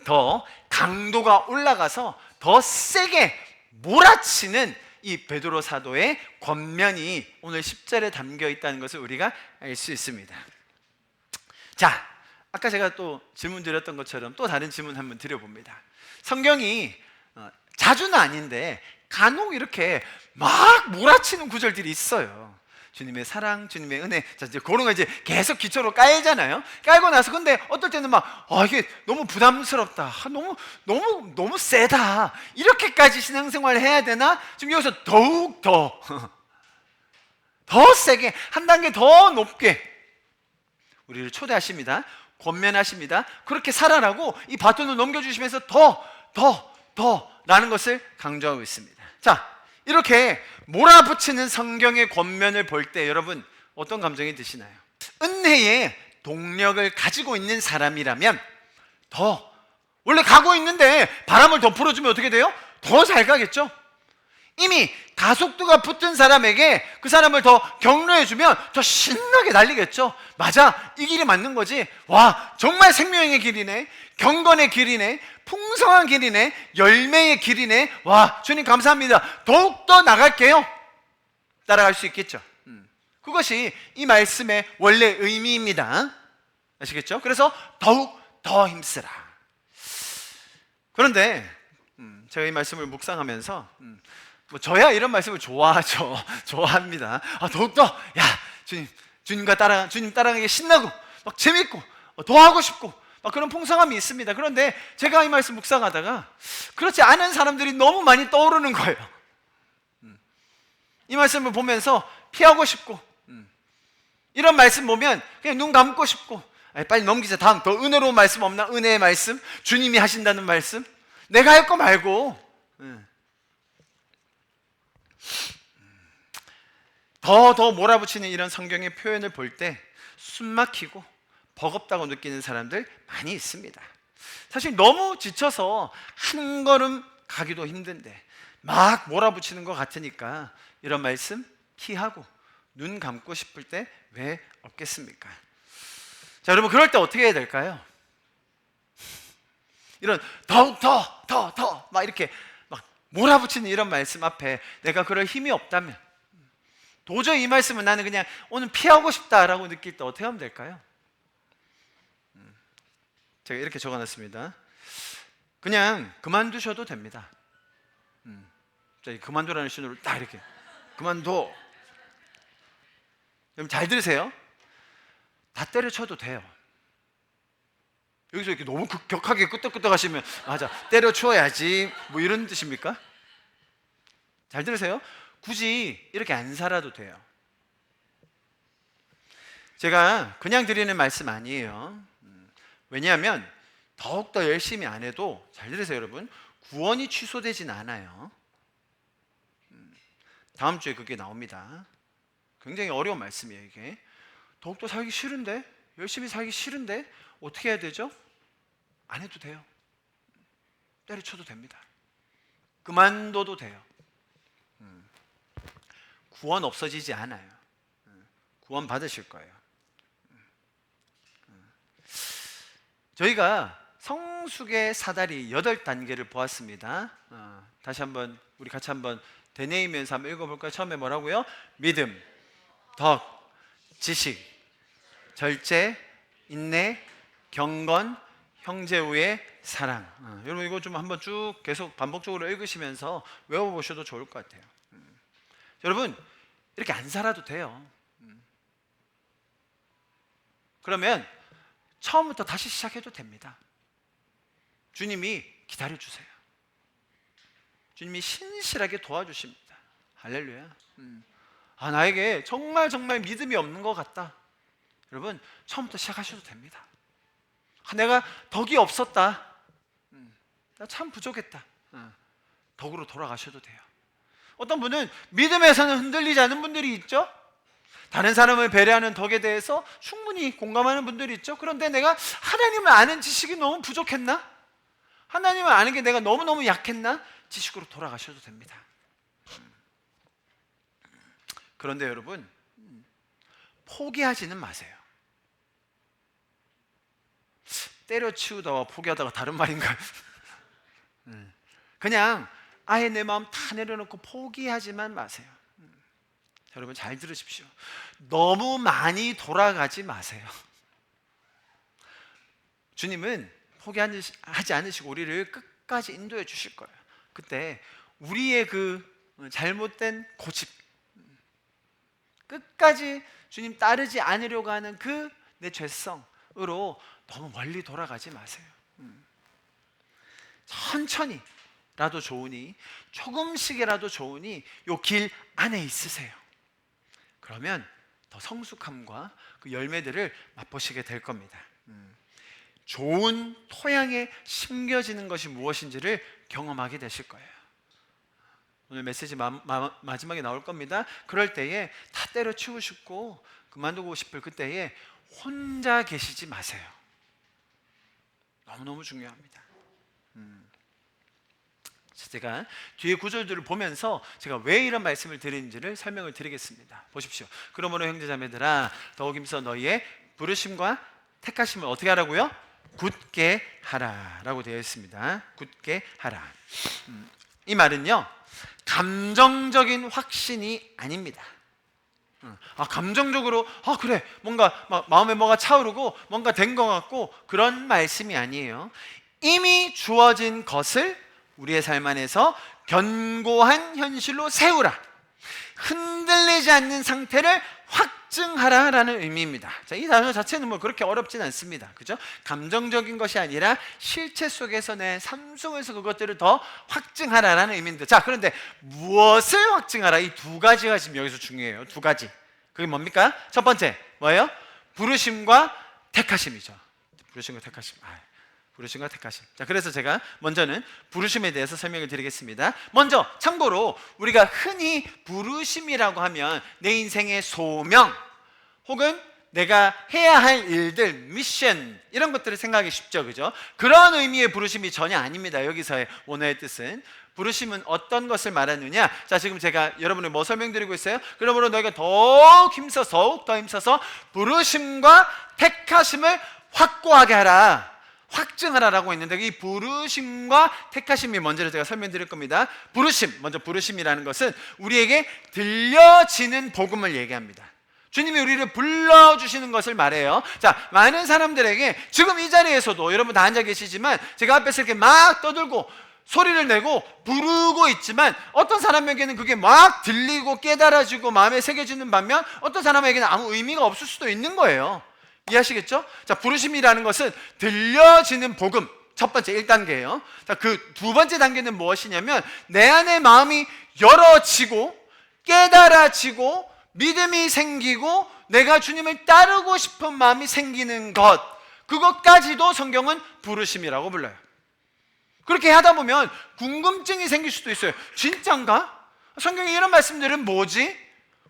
더 강도가 올라가서 더 세게 몰아치는 이 베드로 사도의 권면이 오늘 10절에 담겨 있다는 것을 우리가 알 수 있습니다. 자, 아까 제가 또 질문 드렸던 것처럼 또 다른 질문 한번 드려봅니다. 성경이 자주는 아닌데 간혹 이렇게 막 몰아치는 구절들이 있어요. 주님의 사랑, 주님의 은혜. 자, 이제 그런 거 이제 계속 기초로 깔잖아요. 깔고 나서 근데 어떨 때는 막 이게 너무 부담스럽다. 너무 세다. 이렇게까지 신앙생활을 해야 되나? 지금 여기서 더욱 더 세게 한 단계 더 높게 우리를 초대하십니다. 권면하십니다. 그렇게 살아라고 이 바톤을 넘겨주시면서 더 라는 것을 강조하고 있습니다. 자, 이렇게 몰아붙이는 성경의 권면을 볼 때 여러분 어떤 감정이 드시나요? 은혜의 동력을 가지고 있는 사람이라면 원래 가고 있는데 바람을 더 풀어주면 어떻게 돼요? 더 잘 가겠죠? 이미 가속도가 붙은 사람에게 그 사람을 더 격려해주면 더 신나게 달리겠죠. 맞아, 이 길이 맞는 거지. 와, 정말 생명의 길이네, 경건의 길이네, 풍성한 길이네, 열매의 길이네. 와, 주님 감사합니다. 더욱더 나갈게요. 따라갈 수 있겠죠. 그것이 이 말씀의 원래 의미입니다. 아시겠죠? 그래서 더욱 더 힘쓰라. 그런데 제가 이 말씀을 묵상하면서 저야 이런 말씀을 좋아하죠. 좋아합니다. 더욱더 주님 따라가기 신나고 막 재밌고 더 하고 싶고 막 그런 풍성함이 있습니다. 그런데 제가 이 말씀 묵상하다가 그렇지 않은 사람들이 너무 많이 떠오르는 거예요. 이 말씀을 보면서 피하고 싶고 이런 말씀 보면 그냥 눈 감고 싶고 빨리 넘기자. 다음 더 은혜로운 말씀 없나? 은혜의 말씀, 주님이 하신다는 말씀, 내가 할 거 말고 더 몰아붙이는 이런 성경의 표현을 볼 때 숨막히고 버겁다고 느끼는 사람들 많이 있습니다. 사실 너무 지쳐서 한 걸음 가기도 힘든데 막 몰아붙이는 것 같으니까 이런 말씀 피하고 눈 감고 싶을 때 왜 없겠습니까? 자, 여러분 그럴 때 어떻게 해야 될까요? 이런 더욱 더 막 이렇게 막 몰아붙이는 이런 말씀 앞에 내가 그럴 힘이 없다면, 도저히 이 말씀은 나는 그냥 오늘 피하고 싶다라고 느낄 때 어떻게 하면 될까요? 제가 이렇게 적어놨습니다. 그냥 그만두셔도 됩니다. 자, 그만두라는 신호를 딱 이렇게 그만둬. 여러분 잘 들으세요. 다 때려쳐도 돼요. 여기서 이렇게 너무 격하게 끄떡끄떡 하시면 맞아, 때려쳐야지 뭐 이런 뜻입니까? 잘 들으세요. 굳이 이렇게 안 살아도 돼요. 제가 그냥 드리는 말씀 아니에요. 왜냐하면 더욱더 열심히 안 해도, 잘 들으세요 여러분, 구원이 취소되진 않아요. 다음 주에 그게 나옵니다. 굉장히 어려운 말씀이에요 이게. 더욱더 살기 싫은데, 열심히 살기 싫은데 어떻게 해야 되죠? 안 해도 돼요. 때려쳐도 됩니다. 그만둬도 돼요. 구원 없어지지 않아요. 구원 받으실 거예요. 저희가 성숙의 사다리 8단계를 보았습니다. 다시 한번 우리 같이 한번 되뇌이면서 한번 읽어볼까요? 처음에 뭐라고요? 믿음, 덕, 지식, 절제, 인내, 경건, 형제우의 사랑. 여러분 이거 좀 한번 쭉 계속 반복적으로 읽으시면서 외워보셔도 좋을 것 같아요. 여러분 이렇게 안 살아도 돼요. 그러면 처음부터 다시 시작해도 됩니다. 주님이 기다려주세요. 주님이 신실하게 도와주십니다. 할렐루야. 나에게 정말 믿음이 없는 것 같다. 여러분 처음부터 시작하셔도 됩니다. 내가 덕이 없었다. 나 참 부족했다. 덕으로 돌아가셔도 돼요. 어떤 분은 믿음에서는 흔들리지 않은 분들이 있죠. 다른 사람을 배려하는 덕에 대해서 충분히 공감하는 분들이 있죠. 그런데 내가 하나님을 아는 지식이 너무 부족했나? 하나님을 아는 게 내가 너무너무 약했나? 지식으로 돌아가셔도 됩니다. 그런데 여러분 포기하지는 마세요. 때려치우다가 포기하다가 다른 말인가요? 그냥 아예 내 마음 다 내려놓고 포기하지만 마세요. 여러분 잘 들으십시오. 너무 많이 돌아가지 마세요. 주님은 포기하지 않으시고 우리를 끝까지 인도해 주실 거예요. 그때 우리의 그 잘못된 고집, 끝까지 주님 따르지 않으려고 하는 그 내 죄성으로 너무 멀리 돌아가지 마세요. 천천히라도 좋으니, 조금씩이라도 좋으니 요 길 안에 있으세요. 그러면 더 성숙함과 그 열매들을 맛보시게 될 겁니다. 좋은 토양에 심겨지는 것이 무엇인지를 경험하게 되실 거예요. 오늘 메시지 마지막에 나올 겁니다. 그럴 때에 다 때려치우고 싶고 그만두고 싶을 그때에 혼자 계시지 마세요. 너무너무 중요합니다. 제가 뒤에 구절들을 보면서 제가 왜 이런 말씀을 드리는지를 설명을 드리겠습니다. 보십시오. 그러므로 형제자매들아 더욱 힘써 너희의 부르심과 택하심을 어떻게 하라고요? 굳게 하라 라고 되어 있습니다. 굳게 하라. 이 말은요, 감정적인 확신이 아닙니다. 감정적으로 그래 뭔가 마음에 뭐가 차오르고 뭔가 된 것 같고 그런 말씀이 아니에요. 이미 주어진 것을 우리의 삶 안에서 견고한 현실로 세우라, 흔들리지 않는 상태를 확증하라라는 의미입니다. 자, 이 단어 자체는 뭐 그렇게 어렵진 않습니다. 그죠? 감정적인 것이 아니라 실체 속에서 내 삶 속에서 그것들을 더 확증하라라는 의미인데, 자, 그런데 무엇을 확증하라? 이 두 가지가 지금 여기서 중요해요. 두 가지. 그게 뭡니까? 첫 번째 뭐예요? 부르심과 택하심이죠. 부르심과 택하심. 부르심과 택하심. 자, 그래서 제가 먼저는 부르심에 대해서 설명을 드리겠습니다. 먼저 참고로 우리가 흔히 부르심이라고 하면 내 인생의 소명 혹은 내가 해야 할 일들, 미션 이런 것들을 생각하기 쉽죠, 그죠? 그런 의미의 부르심이 전혀 아닙니다. 여기서의 원어의 뜻은 부르심은 어떤 것을 말하느냐? 자, 지금 제가 여러분을 뭐 설명드리고 있어요? 그러므로 너희가 더욱 더 힘써서 부르심과 택하심을 확고하게 하라, 확증하라라고 했는데, 이 부르심과 택하심이 뭔지를 제가 설명드릴 겁니다. 먼저 부르심이라는 것은 우리에게 들려지는 복음을 얘기합니다. 주님이 우리를 불러주시는 것을 말해요. 자, 많은 사람들에게 지금 이 자리에서도 여러분 다 앉아 계시지만 제가 앞에서 이렇게 막 떠들고 소리를 내고 부르고 있지만 어떤 사람에게는 그게 막 들리고 깨달아지고 마음에 새겨지는 반면 어떤 사람에게는 아무 의미가 없을 수도 있는 거예요. 이해하시겠죠? 자, 부르심이라는 것은 들려지는 복음, 첫 번째 1단계예요. 자, 그 두 번째 단계는 무엇이냐면 내 안에 마음이 열어지고 깨달아지고 믿음이 생기고 내가 주님을 따르고 싶은 마음이 생기는 것, 그것까지도 성경은 부르심이라고 불러요. 그렇게 하다 보면 궁금증이 생길 수도 있어요. 진짠가? 성경에 이런 말씀들은 뭐지?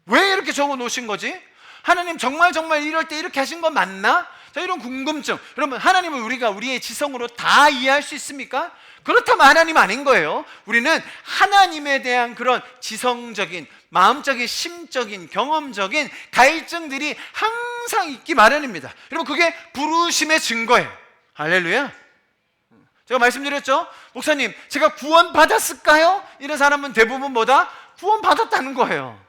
왜 이렇게 적어 놓으신 거지? 하나님 정말 이럴 때 이렇게 하신 거 맞나? 자, 이런 궁금증. 여러분, 하나님을 우리가 우리의 지성으로 다 이해할 수 있습니까? 그렇다면 하나님 아닌 거예요. 우리는 하나님에 대한 그런 지성적인, 마음적인, 심적인, 경험적인 갈증들이 항상 있기 마련입니다. 여러분, 그게 부르심의 증거예요. 할렐루야. 제가 말씀드렸죠? 목사님, 제가 구원 받았을까요? 이런 사람은 대부분 뭐다? 구원 받았다는 거예요.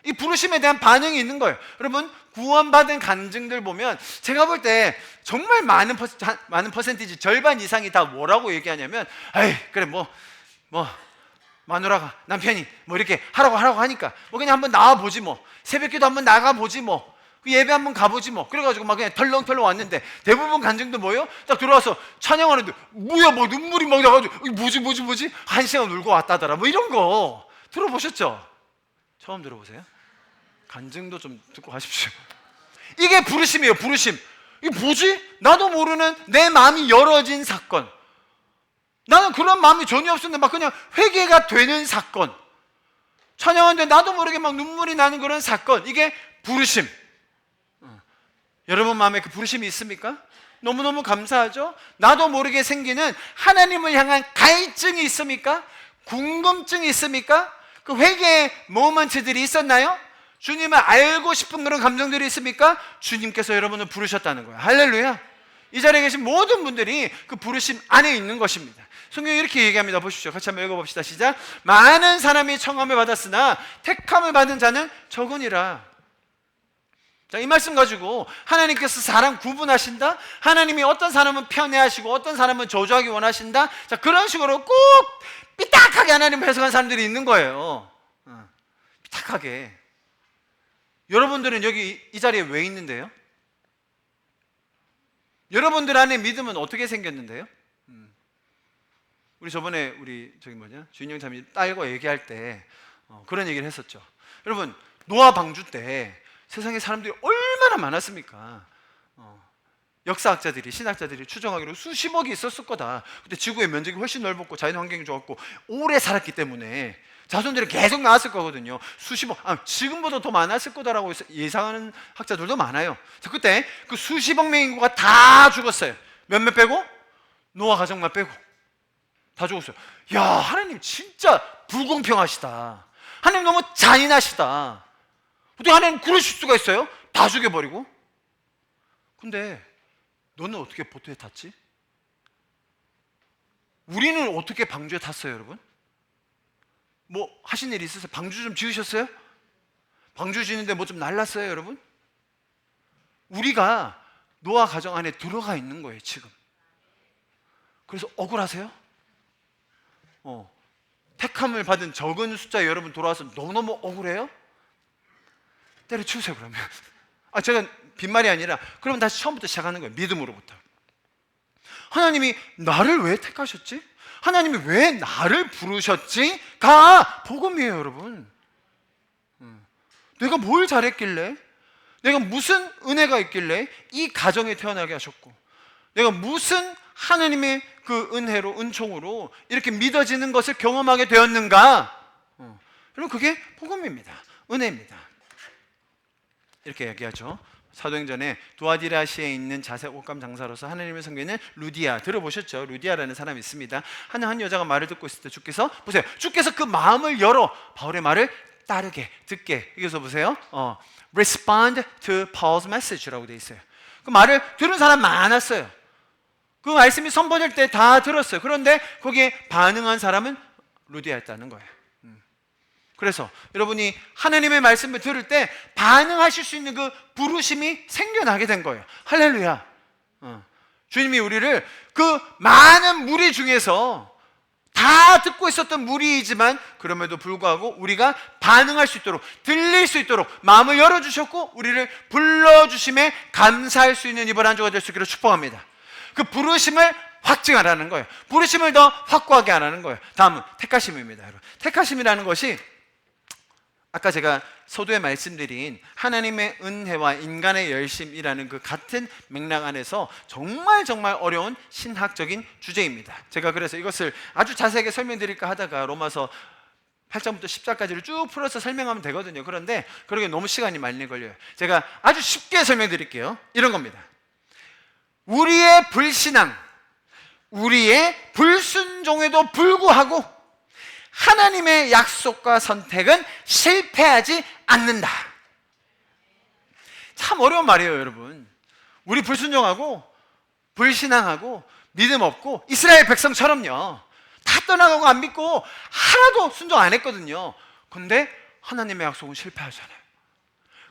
이 부르심에 대한 반응이 있는 거예요. 여러분, 구원받은 간증들 보면 제가 볼 때 정말 많은 퍼센티지, 절반 이상이 다 뭐라고 얘기하냐면, 에이, 그래 마누라가, 남편이 뭐 이렇게 하라고 하니까 뭐 그냥 한번 나와보지 뭐, 새벽기도 한번 나가보지 뭐, 예배 한번 가보지 뭐, 그래가지고 막 그냥 털렁털렁 왔는데, 대부분 간증도 뭐예요? 딱 들어와서 찬양하는데 뭐야, 뭐 눈물이 막 나가지고 뭐지 1시간 울고 왔다더라, 뭐 이런 거 들어보셨죠? 처음 들어보세요? 간증도 좀 듣고 가십시오. 이게 부르심이에요. 부르심. 이게 뭐지? 나도 모르는 내 마음이 열어진 사건. 나는 그런 마음이 전혀 없었는데 막 그냥 회개가 되는 사건. 찬양하는데 나도 모르게 막 눈물이 나는 그런 사건. 이게 부르심. 여러분 마음에 그 부르심이 있습니까? 너무너무 감사하죠? 나도 모르게 생기는 하나님을 향한 갈증이 있습니까? 궁금증이 있습니까? 그 회개의 모먼트들이 있었나요? 주님을 알고 싶은 그런 감정들이 있습니까? 주님께서 여러분을 부르셨다는 거예요. 할렐루야. 이 자리에 계신 모든 분들이 그 부르심 안에 있는 것입니다. 성경이 이렇게 얘기합니다. 보십시오. 같이 한번 읽어봅시다. 시작. 많은 사람이 청함을 받았으나 택함을 받은 자는 적으니라. 자, 이 말씀 가지고 하나님께서 사람 구분하신다? 하나님이 어떤 사람은 편애하시고 어떤 사람은 저주하기 원하신다? 자, 그런 식으로 꼭 삐딱하게 하나님을 해석한 사람들이 있는 거예요. 삐딱하게. 여러분들은 여기 이 자리에 왜 있는데요? 여러분들 안에 믿음은 어떻게 생겼는데요? 우리 저번에 주인영 참이 딸과 얘기할 때 그런 얘기를 했었죠. 여러분, 노아 방주 때 세상에 사람들이 얼마나 많았습니까? 역사학자들이, 신학자들이 추정하기로 수십억이 있었을 거다. 근데 지구의 면적이 훨씬 넓었고 자연 환경이 좋았고 오래 살았기 때문에 자손들이 계속 나왔을 거거든요. 수십억, 지금보다 더 많았을 거다라고 예상하는 학자들도 많아요. 자, 그때 그 수십억 명의 인구가 다 죽었어요. 몇몇 빼고? 노아 가정만 빼고 다 죽었어요. 야, 하나님 진짜 불공평하시다. 하나님 너무 잔인하시다. 어떻게 하나님 그러실 수가 있어요? 다 죽여버리고. 근데 너는 어떻게 보트에 탔지? 우리는 어떻게 방주에 탔어요, 여러분? 뭐 하신 일 있으세요? 방주 좀 지으셨어요? 방주 지는데 뭐 좀 날랐어요, 여러분? 우리가 노아 가정 안에 들어가 있는 거예요, 지금. 그래서 억울하세요? 택함을 받은 적은 숫자 여러분 돌아와서 너무너무 억울해요? 때려치우세요, 그러면. 제가 빈말이 아니라 그러면 다시 처음부터 시작하는 거예요. 믿음으로부터. 하나님이 나를 왜 택하셨지? 하나님이 왜 나를 부르셨지? 가 복음이에요, 여러분. 내가 뭘 잘했길래? 내가 무슨 은혜가 있길래 이 가정에 태어나게 하셨고, 내가 무슨 하나님의 그 은혜로, 은총으로 이렇게 믿어지는 것을 경험하게 되었는가? 여러분, 그게 복음입니다. 은혜입니다. 이렇게 얘기하죠. 사도행전에 두아디라시에 있는 자색 옷감 장사로서 하나님을 섬기는 루디아, 들어보셨죠? 루디아라는 사람이 있습니다. 한 여자가 말을 듣고 있을 때 주께서, 보세요, 주께서 그 마음을 열어 바울의 말을 따르게, 듣게. 여기서 보세요, respond to Paul's message라고 되어 있어요. 그 말을 들은 사람 많았어요. 그 말씀이 선포될 때 다 들었어요. 그런데 거기에 반응한 사람은 루디아였다는 거예요. 그래서 여러분이 하나님의 말씀을 들을 때 반응하실 수 있는 그 부르심이 생겨나게 된 거예요. 할렐루야. 주님이 우리를 그 많은 무리 중에서 다 듣고 있었던 무리이지만 그럼에도 불구하고 우리가 반응할 수 있도록, 들릴 수 있도록 마음을 열어주셨고 우리를 불러주심에 감사할 수 있는 이번 한 주가 될 수 있기를 축복합니다. 그 부르심을 확증하라는 거예요. 부르심을 더 확고하게 하라는 거예요. 다음은 택하심입니다, 여러분. 택하심이라는 것이 아까 제가 서두에 말씀드린 하나님의 은혜와 인간의 열심이라는 그 같은 맥락 안에서 정말 어려운 신학적인 주제입니다. 제가 그래서 이것을 아주 자세하게 설명드릴까 하다가 로마서 8장부터 10장까지를 쭉 풀어서 설명하면 되거든요. 그런데 그러기에 너무 시간이 많이 걸려요. 제가 아주 쉽게 설명드릴게요. 이런 겁니다. 우리의 불신앙, 우리의 불순종에도 불구하고 하나님의 약속과 선택은 실패하지 않는다. 참 어려운 말이에요, 여러분. 우리 불순종하고 불신앙하고 믿음 없고 이스라엘 백성처럼요, 다 떠나가고 안 믿고 하나도 순종 안 했거든요. 근데 하나님의 약속은 실패하지 않아요.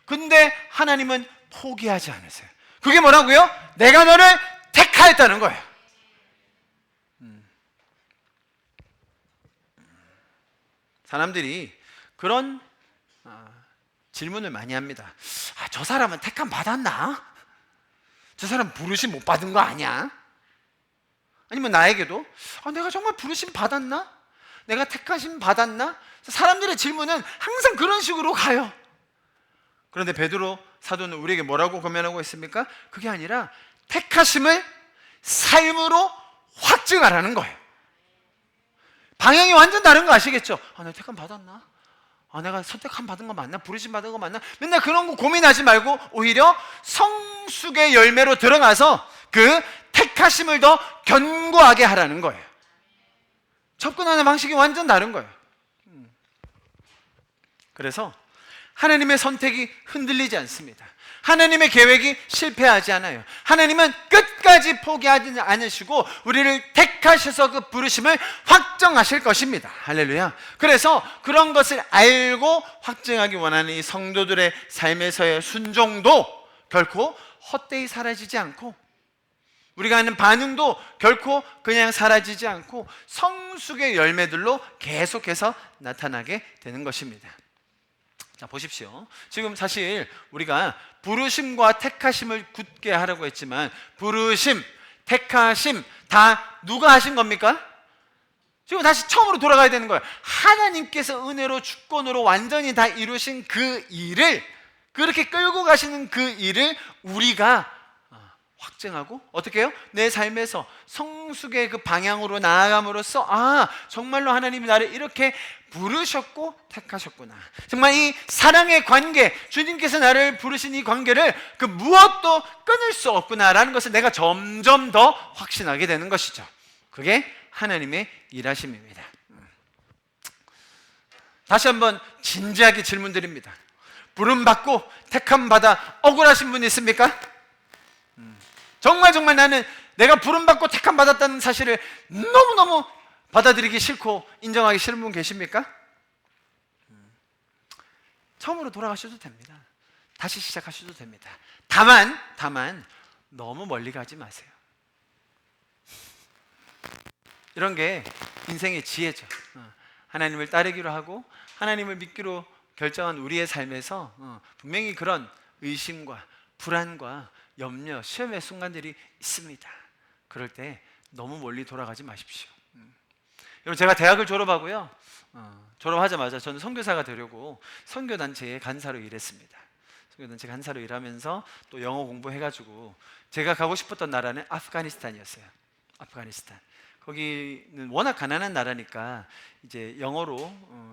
근데 하나님은 포기하지 않으세요. 그게 뭐라고요? 내가 너를 택하였다는 거예요. 사람들이 그런 질문을 많이 합니다. 저 사람은 택함 받았나? 저 사람 부르심 못 받은 거 아니야? 아니면 나에게도 내가 정말 부르심 받았나? 내가 택하심 받았나? 사람들의 질문은 항상 그런 식으로 가요. 그런데 베드로 사도는 우리에게 뭐라고 권면하고 있습니까? 그게 아니라 택하심을 삶으로 확증하라는 거예요. 방향이 완전 다른 거 아시겠죠? 내가 택함 받았나? 내가 선택함 받은 거 맞나? 부르심 받은 거 맞나? 맨날 그런 거 고민하지 말고 오히려 성숙의 열매로 들어가서 그 택하심을 더 견고하게 하라는 거예요. 접근하는 방식이 완전 다른 거예요. 그래서 하나님의 선택이 흔들리지 않습니다. 하나님의 계획이 실패하지 않아요. 하나님은 끝까지 포기하지 않으시고 우리를 택하셔서 그 부르심을 확정하실 것입니다. 할렐루야. 그래서 그런 것을 알고 확증하기 원하는 이 성도들의 삶에서의 순종도 결코 헛되이 사라지지 않고, 우리가 하는 반응도 결코 그냥 사라지지 않고 성숙의 열매들로 계속해서 나타나게 되는 것입니다. 자, 보십시오. 지금 사실 우리가 부르심과 택하심을 굳게 하라고 했지만, 부르심, 택하심 다 누가 하신 겁니까? 지금 다시 처음으로 돌아가야 되는 거예요. 하나님께서 은혜로 주권으로 완전히 다 이루신 그 일을, 그렇게 끌고 가시는 그 일을 우리가 확증하고, 어떻게 해요? 내 삶에서 성숙의 그 방향으로 나아감으로써, 아, 정말로 하나님이 나를 이렇게 부르셨고 택하셨구나. 정말 이 사랑의 관계, 주님께서 나를 부르신 이 관계를 그 무엇도 끊을 수 없구나라는 것을 내가 점점 더 확신하게 되는 것이죠. 그게 하나님의 일하심입니다. 다시 한번 진지하게 질문드립니다. 부름받고 택함 받아 억울하신 분 있습니까? 정말 나는 내가 부름받고 택함 받았다는 사실을 너무너무 받아들이기 싫고 인정하기 싫은 분 계십니까? 처음으로 돌아가셔도 됩니다. 다시 시작하셔도 됩니다. 다만 너무 멀리 가지 마세요. 이런 게 인생의 지혜죠. 하나님을 따르기로 하고 하나님을 믿기로 결정한 우리의 삶에서 분명히 그런 의심과 불안과 염려, 시험의 순간들이 있습니다. 그럴 때 너무 멀리 돌아가지 마십시오. 여러분, 제가 대학을 졸업하고요, 졸업하자마자 저는 선교사가 되려고 선교단체에 간사로 일했습니다. 선교단체 간사로 일하면서 또 영어 공부해가지고 제가 가고 싶었던 나라는 아프가니스탄이었어요. 아프가니스탄. 거기는 워낙 가난한 나라니까 이제 영어로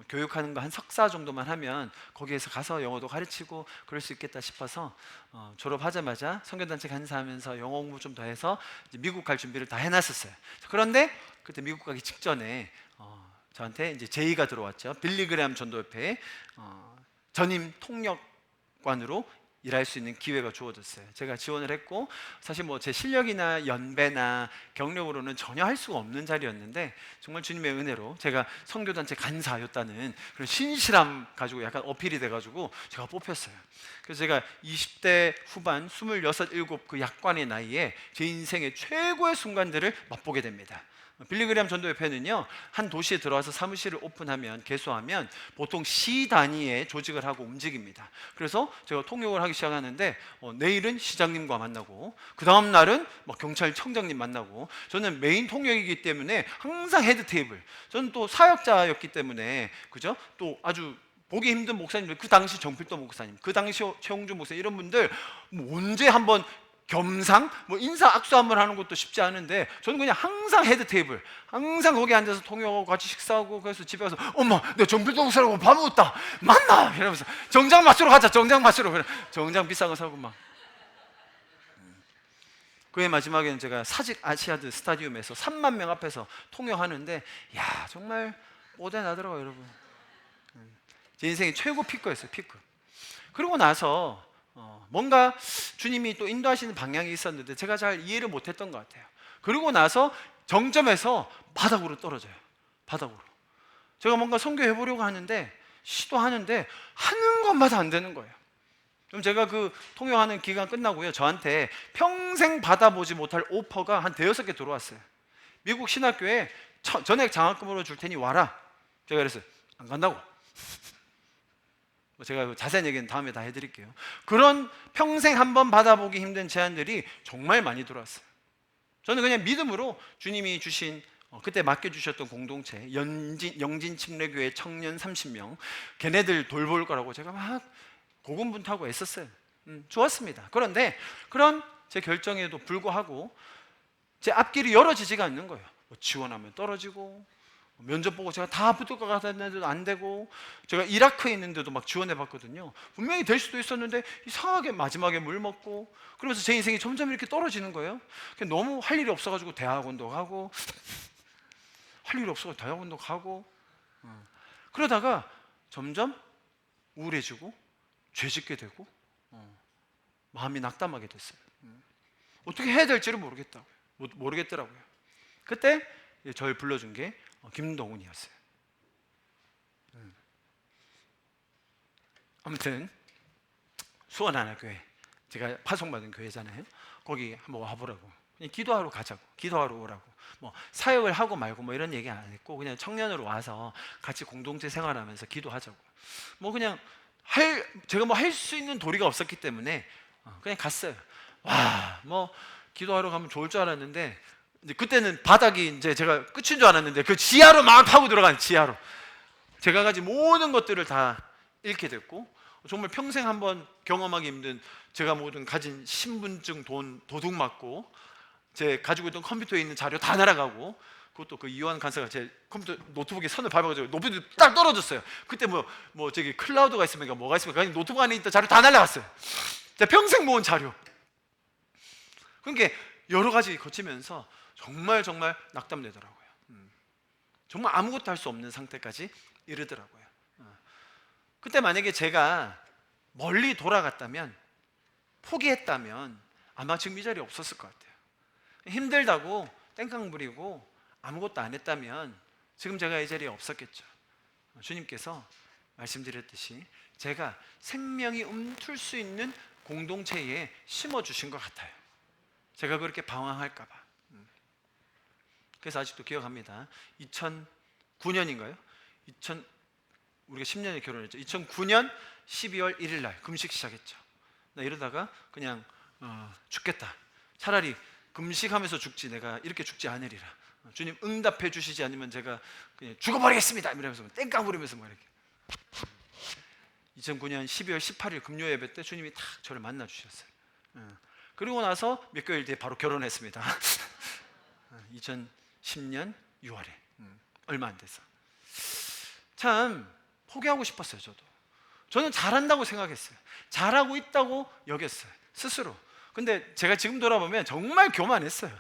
교육하는 거 한 석사 정도만 하면 거기에서 가서 영어도 가르치고 그럴 수 있겠다 싶어서 졸업하자마자 선교단체 간사하면서 영어 공부 좀 더 해서 이제 미국 갈 준비를 다 해놨었어요. 그런데 그때 미국 가기 직전에 저한테 이제 제의가 들어왔죠. 빌리그레암 전도협회에 전임 통역관으로 일할 수 있는 기회가 주어졌어요. 제가 지원을 했고, 사실 뭐 제 실력이나 연배나 경력으로는 전혀 할 수가 없는 자리였는데 정말 주님의 은혜로 제가 선교단체 간사였다는 그런 신실함 가지고 약간 어필이 돼가지고 제가 뽑혔어요. 그래서 제가 20대 후반 26, 7 그 약관의 나이에 제 인생의 최고의 순간들을 맛보게 됩니다. 빌리그레암 전도협회는요, 한 도시에 들어와서 사무실을 오픈하면, 개소하면 보통 시 단위의 조직을 하고 움직입니다. 그래서 제가 통역을 하기 시작하는데 내일은 시장님과 만나고 그 다음 날은 경찰청장님 만나고, 저는 메인 통역이기 때문에 항상 헤드 테이블, 저는 또 사역자였기 때문에, 그죠? 또 아주 보기 힘든 목사님들, 그 당시 정필도 목사님, 그 당시 최홍준 목사님, 이런 분들 언제 한번 겸상, 인사 악수 한번 하는 것도 쉽지 않은데 저는 그냥 항상 헤드 테이블, 항상 거기 앉아서 통역하고 같이 식사하고, 그래서 집에 가서 엄마, 내가 정필도 목사라고 밥 먹었다, 만나! 이러면서 정장 맞추러 가자, 정장 맞추러. 그래, 정장 비싼 거 사고 막. 그의 마지막에는 제가 사직 아시아드 스타디움에서 3만 명 앞에서 통역하는데, 야, 정말 오대나더라고요, 여러분. 제 인생의 최고 피크였어요, 피크. 그러고 나서 뭔가 주님이 또 인도하시는 방향이 있었는데 제가 잘 이해를 못했던 것 같아요. 그러고 나서 정점에서 바닥으로 떨어져요. 바닥으로. 제가 뭔가 선교해보려고 하는데, 시도하는데 하는 것마다 안 되는 거예요. 그럼 제가 그 통역하는 기간 끝나고요, 저한테 평생 받아보지 못할 오퍼가 한 대여섯 개 들어왔어요. 미국 신학교에 전액 장학금으로 줄 테니 와라. 제가 그래서 안 간다고. 제가 자세한 얘기는 다음에 다 해드릴게요. 그런 평생 한번 받아보기 힘든 제안들이 정말 많이 들어왔어요. 저는 그냥 믿음으로 주님이 주신 그때 맡겨주셨던 공동체 영진 침례교회 청년 30명, 걔네들 돌볼 거라고 제가 막 고군분투하고 애썼어요. 좋았습니다. 그런데 그런 제 결정에도 불구하고 제 앞길이 열어지지가 않는 거예요. 지원하면 떨어지고, 면접 보고 제가 다 붙을 것 같았는데도 안 되고, 제가 이라크에 있는데도 막 지원해 봤거든요. 분명히 될 수도 있었는데 이상하게 마지막에 물 먹고, 그러면서 제 인생이 점점 이렇게 떨어지는 거예요. 너무 할 일이 없어가지고 대학원도 가고 할 일이 없어서 대학원도 가고, 그러다가 점점 우울해지고 죄짓게 되고, 마음이 낙담하게 됐어요. 어떻게 해야 될지를 모르겠더라고요. 그때 저를 불러준 게 김동훈이었어요. 아무튼 수원하나교회, 제가 파송받은 교회잖아요. 거기 한번 와보라고, 그냥 기도하러 가자고, 기도하러 오라고, 뭐 사역을 하고 말고 뭐 이런 얘기 안 했고, 그냥 청년으로 와서 같이 공동체 생활하면서 기도하자고. 뭐 그냥 제가 뭐 할 수 있는 도리가 없었기 때문에 그냥 갔어요. 와, 뭐 기도하러 가면 좋을 줄 알았는데, 이제 그때는 바닥이 이제 제가 끝인 줄 알았는데 그 지하로 막 파고 들어간, 지하로 제가 가진 모든 것들을 다 잃게 됐고, 정말 평생 한번 경험하기 힘든, 제가 모든 가진 신분증, 돈, 도둑 맞고, 제 가지고 있던 컴퓨터에 있는 자료 다 날아가고, 그것도 그 이완 간사가 제 컴퓨터 노트북에 선을 밟아가지고 높이 딱 떨어졌어요. 그때 뭐 저기 클라우드가 있습니까? 뭐가 있습니까? 노트북 안에 있던 자료 다 날아갔어요. 제가 평생 모은 자료. 그러니까 여러 가지 거치면서 정말 낙담되더라고요. 정말 아무것도 할 수 없는 상태까지 이르더라고요. 그때 만약에 제가 멀리 돌아갔다면, 포기했다면 아마 지금 이 자리에 없었을 것 같아요. 힘들다고 땡깡 부리고 아무것도 안 했다면 지금 제가 이 자리에 없었겠죠. 주님께서 말씀드렸듯이 제가 생명이 움틀 수 있는 공동체에 심어주신 것 같아요. 제가 그렇게 방황할까 봐. 그래서 아직도 기억합니다. 2009년인가요? 우리가 10년에 결혼했죠. 2009년 12월 1일 날 금식 시작했죠. 나 이러다가 그냥 죽겠다. 차라리 금식하면서 죽지, 내가 이렇게 죽지 않으리라. 주님 응답해 주시지 않으면 제가 그냥 죽어버리겠습니다. 이러면서 땡깡 부리면서 뭐 이렇게. 2009년 12월 18일 금요 예배 때 주님이 탁 저를 만나 주셨어요. 그리고 나서 몇 개월 뒤에 바로 결혼했습니다. 2010년 6월에 얼마 안 돼서. 참 포기하고 싶었어요. 저는 잘한다고 생각했어요. 잘하고 있다고 여겼어요, 스스로. 근데 제가 지금 돌아보면 정말 교만했어요.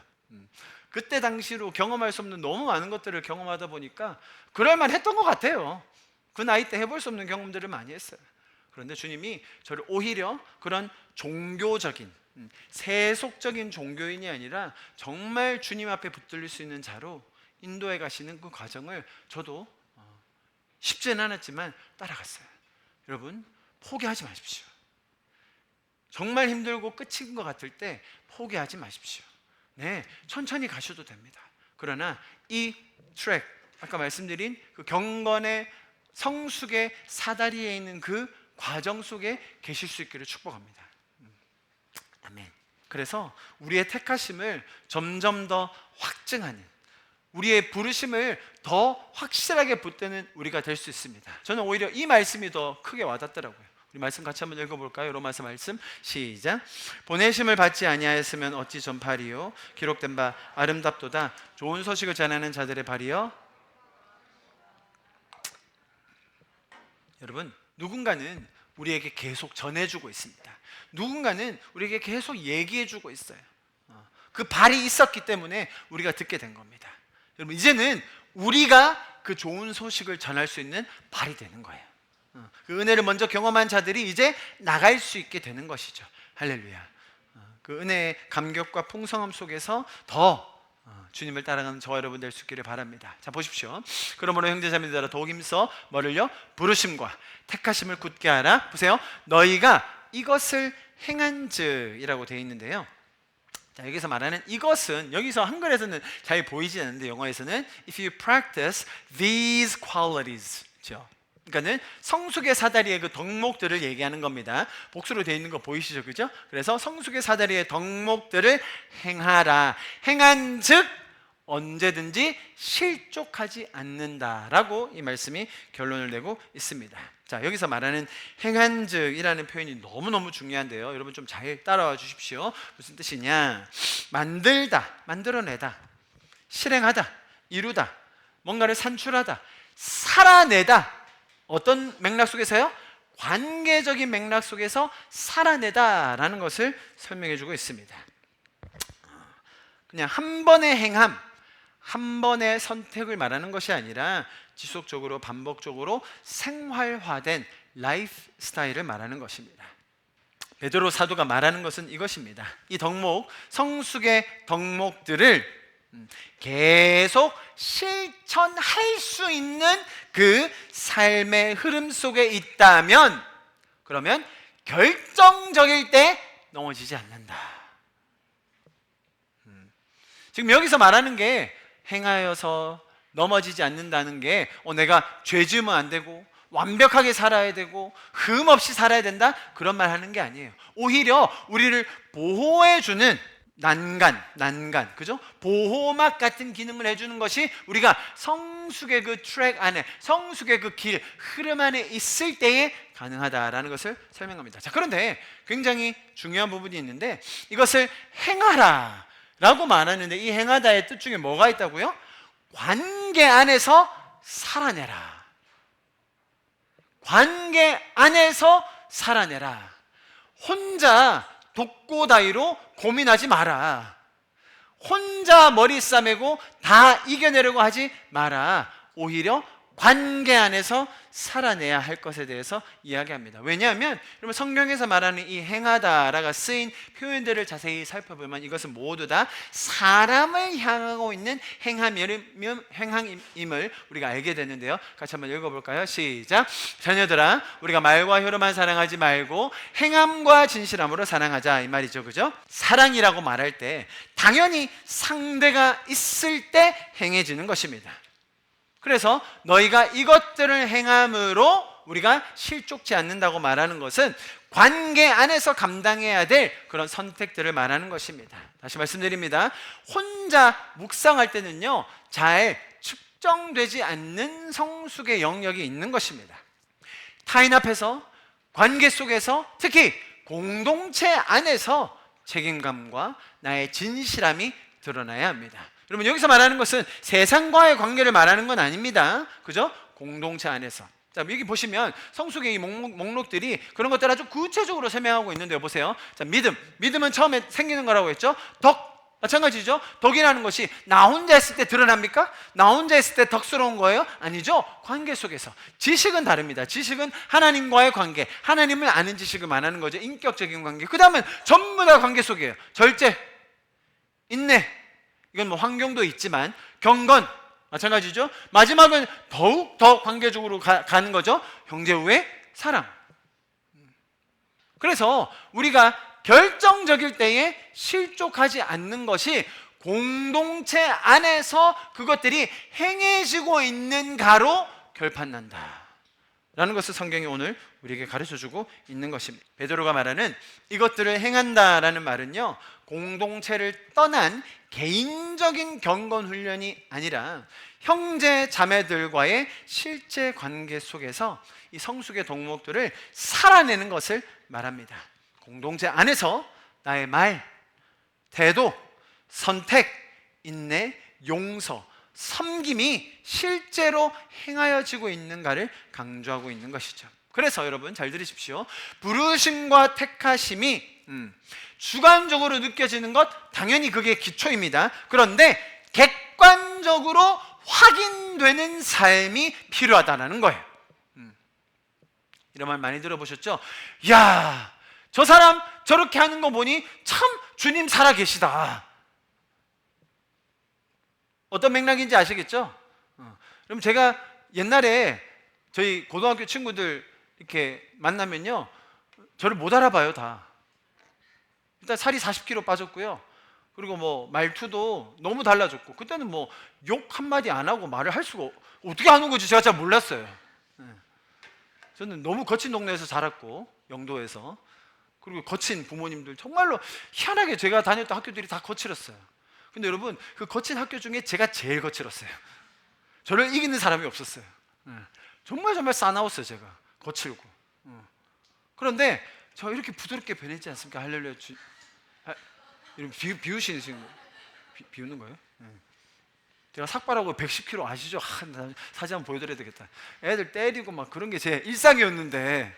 그때 당시로 경험할 수 없는 너무 많은 것들을 경험하다 보니까 그럴만 했던 것 같아요. 그 나이 때 해볼 수 없는 경험들을 많이 했어요. 그런데 주님이 저를 오히려 그런 종교적인, 세속적인 종교인이 아니라 정말 주님 앞에 붙들릴 수 있는 자로 인도해 가시는 그 과정을 저도 쉽지는 않았지만 따라갔어요. 여러분, 포기하지 마십시오. 정말 힘들고 끝인 것 같을 때 포기하지 마십시오. 네, 천천히 가셔도 됩니다. 그러나 이 트랙, 아까 말씀드린 그 경건의 성숙의 사다리에 있는 그 과정 속에 계실 수 있기를 축복합니다. 아멘. 그래서 우리의 택하심을 점점 더 확증하는, 우리의 부르심을 더 확실하게 붙드는 우리가 될 수 있습니다. 저는 오히려 이 말씀이 더 크게 와닿더라고요. 우리 말씀 같이 한번 읽어볼까요? 로마서 말씀 시작. 보내심을 받지 아니하였으면 어찌 전파리요, 기록된 바 아름답도다 좋은 소식을 전하는 자들의 발이요. 여러분, 누군가는 우리에게 계속 전해주고 있습니다. 누군가는 우리에게 계속 얘기해주고 있어요. 그 발이 있었기 때문에 우리가 듣게 된 겁니다. 여러분, 이제는 우리가 그 좋은 소식을 전할 수 있는 발이 되는 거예요. 그 은혜를 먼저 경험한 자들이 이제 나갈 수 있게 되는 것이죠. 할렐루야. 그 은혜의 감격과 풍성함 속에서 더 주님을 따라가는 저와 여러분 될 수 있기를 바랍니다. 자, 보십시오. 그러므로 형제자매들아 더욱 힘써 뭐를요? 부르심과 택하심을 굳게 하라. 보세요. 너희가 이것을 행한즉이라고 되어 있는데요. 자, 여기서 말하는 이것은, 여기서 한글에서는 잘 보이지 않는데 영어에서는 if you practice these qualities, 그렇죠? 그러니까는 성숙의 사다리의 그 덕목들을 얘기하는 겁니다. 복수로 되어 있는 거 보이시죠, 그죠? 그래서 성숙의 사다리의 덕목들을 행하라. 행한즉 언제든지 실족하지 않는다라고 이 말씀이 결론을 내고 있습니다. 자, 여기서 말하는 행한즉이라는 표현이 너무너무 중요한데요. 여러분 좀 잘 따라와 주십시오. 무슨 뜻이냐? 만들다, 만들어내다, 실행하다, 이루다, 뭔가를 산출하다, 살아내다. 어떤 맥락 속에서요? 관계적인 맥락 속에서 살아내다라는 것을 설명해 주고 있습니다. 그냥 한 번의 행함, 한 번의 선택을 말하는 것이 아니라 지속적으로 반복적으로 생활화된 라이프 스타일을 말하는 것입니다. 베드로 사도가 말하는 것은 이것입니다. 이 덕목, 성숙의 덕목들을 계속 실천할 수 있는 그 삶의 흐름 속에 있다면, 그러면 결정적일 때 넘어지지 않는다. 지금 여기서 말하는 게 행하여서 넘어지지 않는다는 게 내가 죄 지으면 안 되고 완벽하게 살아야 되고 흠 없이 살아야 된다, 그런 말 하는 게 아니에요. 오히려 우리를 보호해주는 난간, 그죠? 보호막 같은 기능을 해주는 것이 우리가 성숙의 그 트랙 안에, 성숙의 그 길, 흐름 안에 있을 때에 가능하다라는 것을 설명합니다. 자, 그런데 굉장히 중요한 부분이 있는데, 이것을 행하라 라고 말하는데 이 행하다의 뜻 중에 뭐가 있다고요? 관계 안에서 살아내라. 관계 안에서 살아내라. 혼자 독고다이로 고민하지 마라. 혼자 머리 싸매고 다 이겨내려고 하지 마라. 오히려 관계 안에서 살아내야 할 것에 대해서 이야기합니다. 왜냐하면 여러분, 성경에서 말하는 이 행하다라가 쓰인 표현들을 자세히 살펴보면 이것은 모두 다 사람을 향하고 있는 행함임을 우리가 알게 되는데요. 같이 한번 읽어볼까요? 시작. 자녀들아, 우리가 말과 혀로만 사랑하지 말고 행함과 진실함으로 사랑하자, 이 말이죠. 그죠? 사랑이라고 말할 때 당연히 상대가 있을 때 행해지는 것입니다. 그래서 너희가 이것들을 행함으로 우리가 실족지 않는다고 말하는 것은 관계 안에서 감당해야 될 그런 선택들을 말하는 것입니다. 다시 말씀드립니다. 혼자 묵상할 때는요, 잘 측정되지 않는 성숙의 영역이 있는 것입니다. 타인 앞에서, 관계 속에서, 특히 공동체 안에서 책임감과 나의 진실함이 드러나야 합니다. 여러분, 여기서 말하는 것은 세상과의 관계를 말하는 건 아닙니다. 그죠? 공동체 안에서. 자, 여기 보시면 성숙의 이 목록들이 그런 것들을 아주 구체적으로 설명하고 있는데요. 보세요. 자, 믿음은 처음에 생기는 거라고 했죠. 덕, 마찬가지죠. 덕이라는 것이 나 혼자 있을 때 드러납니까? 나 혼자 있을 때 덕스러운 거예요? 아니죠. 관계 속에서. 지식은 다릅니다. 지식은 하나님과의 관계, 하나님을 아는 지식을 말하는 거죠. 인격적인 관계. 그 다음은 전부 다 관계 속이에요. 절제, 인내, 이건 뭐 환경도 있지만 경건, 마찬가지죠. 마지막은 더욱 더 관계적으로 가는 거죠. 형제 후에 사랑. 그래서 우리가 결정적일 때에 실족하지 않는 것이 공동체 안에서 그것들이 행해지고 있는가로 결판난다 라는 것을 성경이 오늘 우리에게 가르쳐주고 있는 것입니다. 베드로가 말하는 이것들을 행한다라는 말은요, 공동체를 떠난 개인적인 경건 훈련이 아니라 형제 자매들과의 실제 관계 속에서 이 성숙의 덕목들을 살아내는 것을 말합니다. 공동체 안에서 나의 말, 태도, 선택, 인내, 용서, 섬김이 실제로 행하여지고 있는가를 강조하고 있는 것이죠. 그래서 여러분 잘 들으십시오. 부르심과 택하심이 주관적으로 느껴지는 것, 당연히 그게 기초입니다. 그런데 객관적으로 확인되는 삶이 필요하다는 거예요. 이런 말 많이 들어보셨죠? 야, 저 사람 저렇게 하는 거 보니 참 주님 살아계시다. 어떤 맥락인지 아시겠죠? 그럼 제가 옛날에 저희 고등학교 친구들 이렇게 만나면요, 저를 못 알아봐요. 다. 일단 살이 40kg 빠졌고요. 그리고 뭐 말투도 너무 달라졌고, 그때는 뭐 욕 한마디 안 하고 말을 할 수가, 어떻게 하는 거지 제가 잘 몰랐어요. 저는 너무 거친 동네에서 자랐고, 영도에서. 그리고 거친 부모님들, 정말로 희한하게 제가 다녔던 학교들이 다 거칠었어요. 근데 여러분, 그 거친 학교 중에 제가 제일 거칠었어요. 저를 이기는 사람이 없었어요. 정말 싸나웠어요. 제가 거칠고. 그런데 저 이렇게 부드럽게 변했지 않습니까? 할렐루야. 비우시는 지금 비우는 거예요? 제가 삭발하고 110kg 아시죠? 사진 한번 보여드려야 되겠다. 애들 때리고 막 그런 게 제 일상이었는데,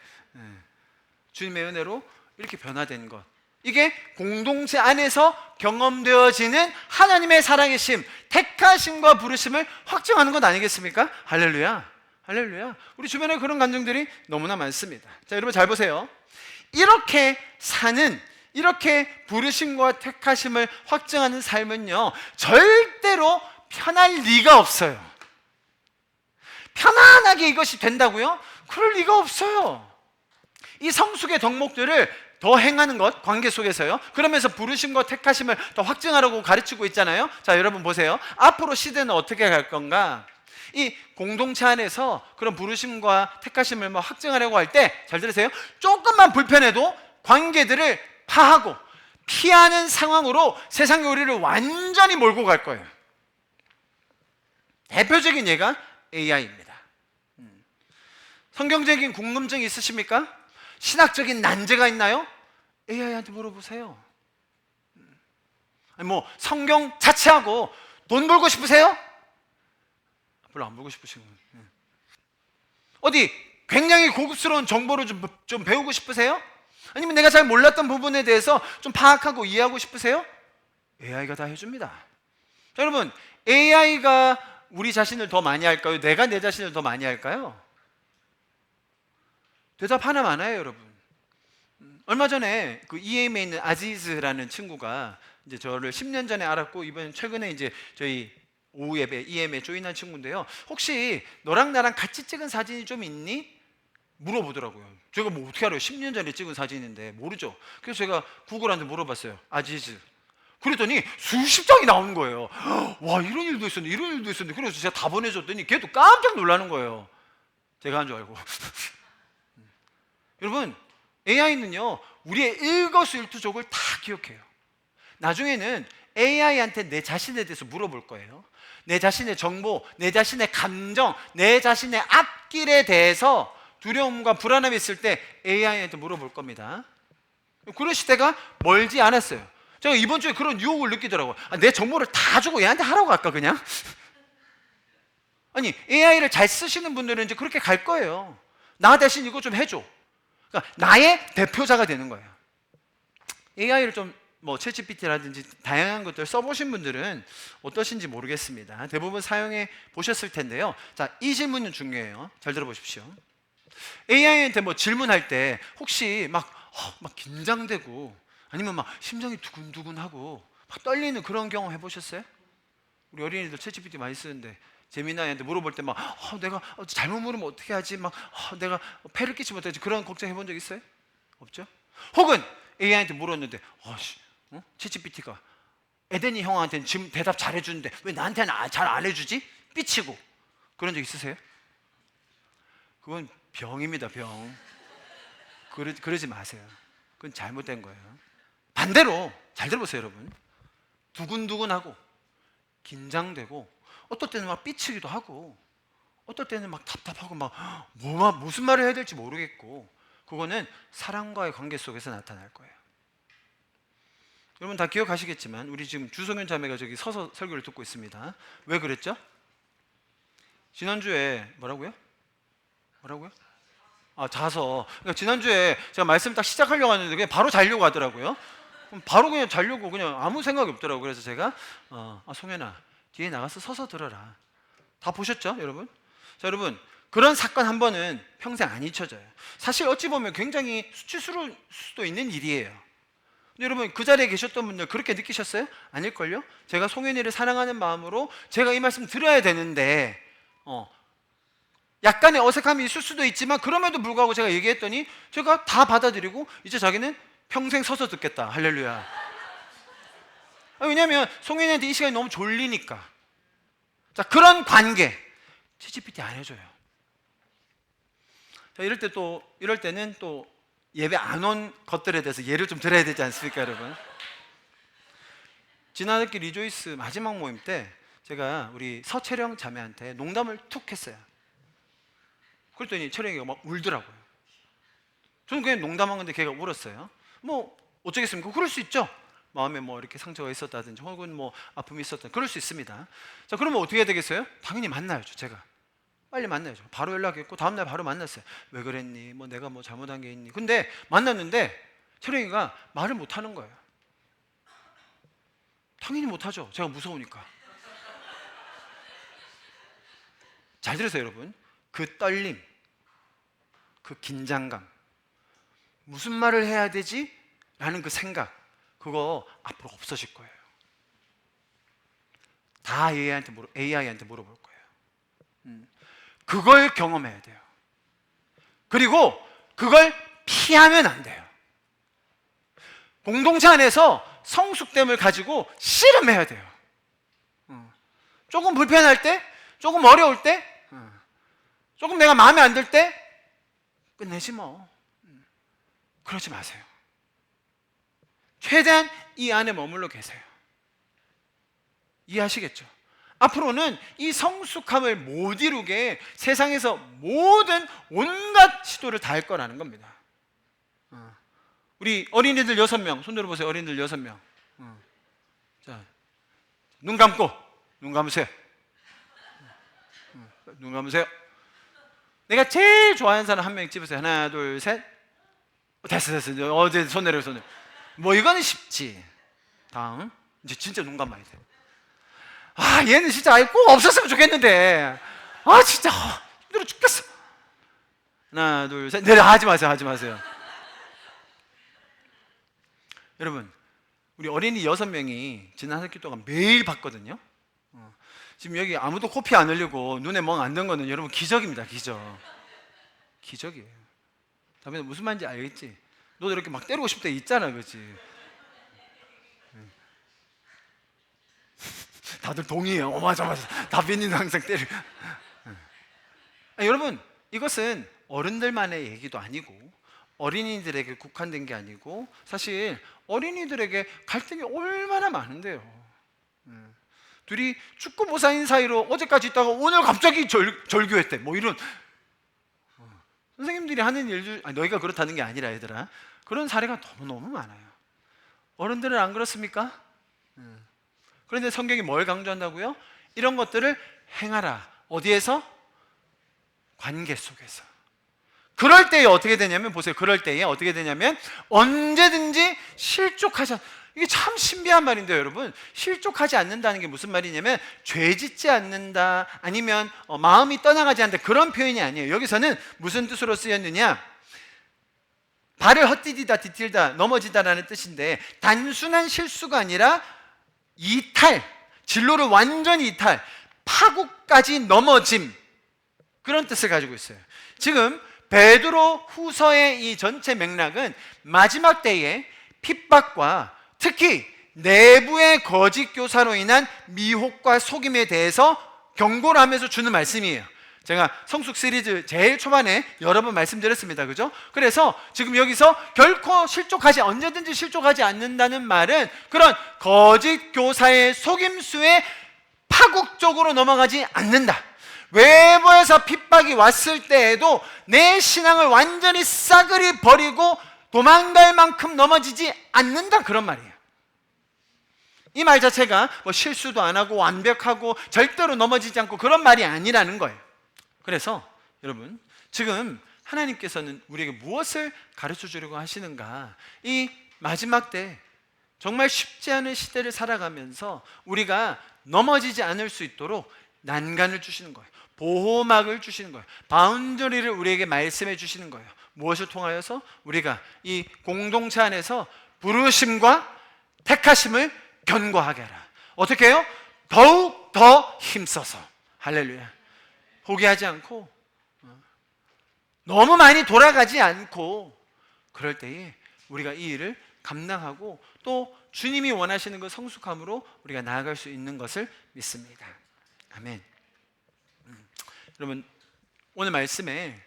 주님의 은혜로 이렇게 변화된 것, 이게 공동체 안에서 경험되어지는 하나님의 살아계심, 택하심과 부르심을 확증하는 것 아니겠습니까? 할렐루야, 할렐루야. 우리 주변에 그런 감정들이 너무나 많습니다. 자, 여러분 잘 보세요. 이렇게 사는, 이렇게 부르심과 택하심을 확증하는 삶은요, 절대로 편할 리가 없어요. 편안하게 이것이 된다고요? 그럴 리가 없어요. 이 성숙의 덕목들을 더 행하는 것, 관계 속에서요. 그러면서 부르심과 택하심을 더 확증하라고 가르치고 있잖아요. 자, 여러분 보세요. 앞으로 시대는 어떻게 갈 건가? 이 공동체 안에서 그런 부르심과 택하심을 뭐 확증하려고 할 때, 잘 들으세요. 조금만 불편해도 관계들을 파하고 피하는 상황으로 세상이 우리를 완전히 몰고 갈 거예요. 대표적인 예가 AI입니다. 성경적인 궁금증이 있으십니까? 신학적인 난제가 있나요? AI한테 물어보세요. 아니 뭐 성경 자체하고 돈 벌고 싶으세요? 별로 안 벌고 싶으신 거예요. 어디 굉장히 고급스러운 정보를 좀 배우고 싶으세요? 아니면 내가 잘 몰랐던 부분에 대해서 좀 파악하고 이해하고 싶으세요? AI가 다 해줍니다. 자, 여러분, AI가 우리 자신을 더 많이 할까요? 내가 내 자신을 더 많이 할까요? 대답 하나 많아요, 여러분. 얼마 전에 그 EM에 있는 아지즈라는 친구가 이제 저를 10년 전에 알았고, 이번 최근에 이제 저희 오후 예배 EM에 조인한 친구인데요. 혹시 너랑 나랑 같이 찍은 사진이 좀 있니? 물어보더라고요. 제가 뭐 어떻게 알아요? 10년 전에 찍은 사진인데 모르죠. 그래서 제가 구글한테 물어봤어요. 아지즈. 그랬더니 수십 장이 나오는 거예요. 와, 이런 일도 있었네, 이런 일도 있었네. 그래서 제가 다 보내줬더니 걔도 깜짝 놀라는 거예요. 제가 한 줄 알고. 여러분, AI는요 우리의 일거수일투족을 다 기억해요. 나중에는 AI한테 내 자신에 대해서 물어볼 거예요. 내 자신의 정보, 내 자신의 감정, 내 자신의 앞길에 대해서 두려움과 불안함이 있을 때 AI한테 물어볼 겁니다. 그런 시대가 멀지 않았어요. 제가 이번 주에 그런 유혹을 느끼더라고요. 내 정보를 다 주고 얘한테 하라고 할까 그냥? 아니, AI를 잘 쓰시는 분들은 이제 그렇게 갈 거예요. 나 대신 이거 좀 해줘. 그러니까 나의 대표자가 되는 거예요. AI를 좀 뭐 챗GPT라든지 다양한 것들 써보신 분들은 어떠신지 모르겠습니다. 대부분 사용해 보셨을 텐데요. 자, 이 질문은 중요해요. 잘 들어보십시오. AI한테 뭐 질문할 때 혹시 막 긴장되고 아니면 막 심장이 두근두근하고 막 떨리는 그런 경험 해보셨어요? 우리 어린이들 챗GPT 많이 쓰는데 재미나이한테 물어볼 때 막 내가 잘못 물으면 어떻게 하지? 막 내가 폐를 끼치면 어떡하지? 그런 걱정 해본 적 있어요? 없죠? 혹은 AI한테 물었는데 챗GPT가 에덴이 형한테는 지금 대답 잘해주는데 왜 나한테는 잘 안 해주지? 삐치고 그런 적 있으세요? 그건 병입니다, 병. 그러지 마세요. 그건 잘못된 거예요. 반대로 잘 들어보세요, 여러분. 두근두근하고 긴장되고 어떨 때는 막 삐치기도 하고 어떨 때는 막 답답하고 막 무슨 말을 해야 될지 모르겠고, 그거는 사랑과의 관계 속에서 나타날 거예요. 여러분 다 기억하시겠지만 우리 지금 주성현 자매가 저기 서서 설교를 듣고 있습니다. 왜 그랬죠? 지난주에 뭐라고요? 자서. 그러니까 지난주에 제가 말씀 딱 시작하려고 하는데 그냥 바로 자려고 하더라고요. 바로 그냥 자려고 그냥 아무 생각이 없더라고요. 그래서 제가 송현아 뒤에 나가서 서서 들어라. 다 보셨죠, 여러분? 자, 여러분, 그런 사건 한 번은 평생 안 잊혀져요. 사실 어찌 보면 굉장히 수치스러울 수도 있는 일이에요. 근데 여러분, 그 자리에 계셨던 분들 그렇게 느끼셨어요? 아닐걸요? 제가 송현이를 사랑하는 마음으로 제가 이 말씀 들어야 되는데 약간의 어색함이 있을 수도 있지만 그럼에도 불구하고 제가 얘기했더니 제가 다 받아들이고 이제 자기는 평생 서서 듣겠다. 할렐루야. 왜냐하면 송현이한테 이 시간이 너무 졸리니까. 자, 그런 관계 챗GPT 안 해줘요. 자, 이럴 때는 또 예배 안 온 것들에 대해서 예를 좀 들어야 되지 않습니까, 여러분? 지난학기 리조이스 마지막 모임 때 제가 우리 서채령 자매한테 농담을 툭 했어요. 그랬더니 철영이가 막 울더라고요. 저는 그냥 농담한 건데 걔가 울었어요. 뭐 어쩌겠습니까? 그럴 수 있죠. 마음에 뭐 이렇게 상처가 있었다든지 혹은 뭐 아픔이 있었다, 그럴 수 있습니다. 자, 그러면 어떻게 해야 되겠어요? 당연히 만나야죠. 제가 빨리 만나야죠. 바로 연락했고 다음날 바로 만났어요. 왜 그랬니? 뭐 내가 뭐 잘못한 게 있니? 근데 만났는데 철영이가 말을 못 하는 거예요. 당연히 못 하죠. 제가 무서우니까. 잘 들으세요, 여러분. 그 떨림, 그 긴장감, 무슨 말을 해야 되지? 라는 그 생각, 그거 앞으로 없어질 거예요. 다 AI한테 물어볼 거예요. 그걸 경험해야 돼요. 그리고 그걸 피하면 안 돼요. 공동체 안에서 성숙됨을 가지고 씨름해야 돼요. 조금 불편할 때, 조금 어려울 때, 조금 내가 마음에 안 들 때 끝내지 뭐. 그러지 마세요. 최대한 이 안에 머물러 계세요. 이해하시겠죠? 앞으로는 이 성숙함을 못 이루게 세상에서 모든 온갖 시도를 다 할 거라는 겁니다. 우리 어린이들 6명 손 들어보세요. 어린이들 6명. 자, 눈 감고, 눈 감으세요. 눈 감으세요. 내가 제일 좋아하는 사람 한 명 집으세요. 하나, 둘, 셋. 됐어. 어제 손 내려. 뭐 이거는 쉽지. 다음. 이제 진짜 눈 감아야 돼. 아, 얘는 진짜 아예 꼭 없었으면 좋겠는데. 아, 진짜 힘들어 죽겠어. 하나, 둘, 셋. 네, 하지 마세요. 여러분, 우리 어린이 6명이 지난 한 학기 동안 매일 봤거든요. 지금 여기 아무도 코피 안 흘리고 눈에 멍 안 든 거는 여러분 기적입니다. 기적이에요. 다음에 무슨 말인지 알겠지? 너도 이렇게 막 때리고 싶을 때 있잖아, 그렇지? 다들 동의해요. 맞아. 다빈이는 항상 때려. 여러분, 이것은 어른들만의 얘기도 아니고 어린이들에게 국한된 게 아니고 사실 어린이들에게 갈등이 얼마나 많은데요. 둘이 축구 보사인 사이로 어제까지 있다가 오늘 갑자기 절교했대. 뭐 이런 선생님들이 하는 일들, 너희가 그렇다는 게 아니라 얘들아, 그런 사례가 너무 많아요. 어른들은 안 그렇습니까? 그런데 성경이 뭘 강조한다고요? 이런 것들을 행하라. 어디에서? 관계 속에서. 그럴 때에 어떻게 되냐면, 보세요. 그럴 때에 어떻게 되냐면 언제든지 실족하지 이게 참 신비한 말인데요, 여러분. 실족하지 않는다는 게 무슨 말이냐면 죄 짓지 않는다, 아니면 마음이 떠나가지 않는다, 그런 표현이 아니에요. 여기서는 무슨 뜻으로 쓰였느냐? 발을 헛디디다, 뒤틀다, 넘어지다라는 뜻인데 단순한 실수가 아니라 이탈, 진로를 완전히 이탈, 파국까지 넘어짐, 그런 뜻을 가지고 있어요. 지금 베드로 후서의 이 전체 맥락은 마지막 때에 핍박과 특히 내부의 거짓 교사로 인한 미혹과 속임에 대해서 경고를 하면서 주는 말씀이에요. 제가 성숙 시리즈 제일 초반에 여러 번 말씀드렸습니다. 그죠? 그래서 지금 여기서 결코 언제든지 실족하지 않는다는 말은 그런 거짓 교사의 속임수에 파국적으로 넘어가지 않는다. 외부에서 핍박이 왔을 때에도 내 신앙을 완전히 싸그리 버리고 도망갈 만큼 넘어지지 않는다, 그런 말이에요. 이 말 자체가 뭐 실수도 안 하고 완벽하고 절대로 넘어지지 않고 그런 말이 아니라는 거예요. 그래서 여러분, 지금 하나님께서는 우리에게 무엇을 가르쳐 주려고 하시는가? 이 마지막 때 정말 쉽지 않은 시대를 살아가면서 우리가 넘어지지 않을 수 있도록 난간을 주시는 거예요. 보호막을 주시는 거예요. 바운더리를 우리에게 말씀해 주시는 거예요. 무엇을 통하여서? 우리가 이 공동체 안에서 부르심과 택하심을 견고하게 하라. 어떻게 해요? 더욱 더 힘써서, 할렐루야, 포기하지 않고 너무 많이 돌아가지 않고, 그럴 때에 우리가 이 일을 감당하고 또 주님이 원하시는 그 성숙함으로 우리가 나아갈 수 있는 것을 믿습니다. 아멘. 여러분, 오늘 말씀에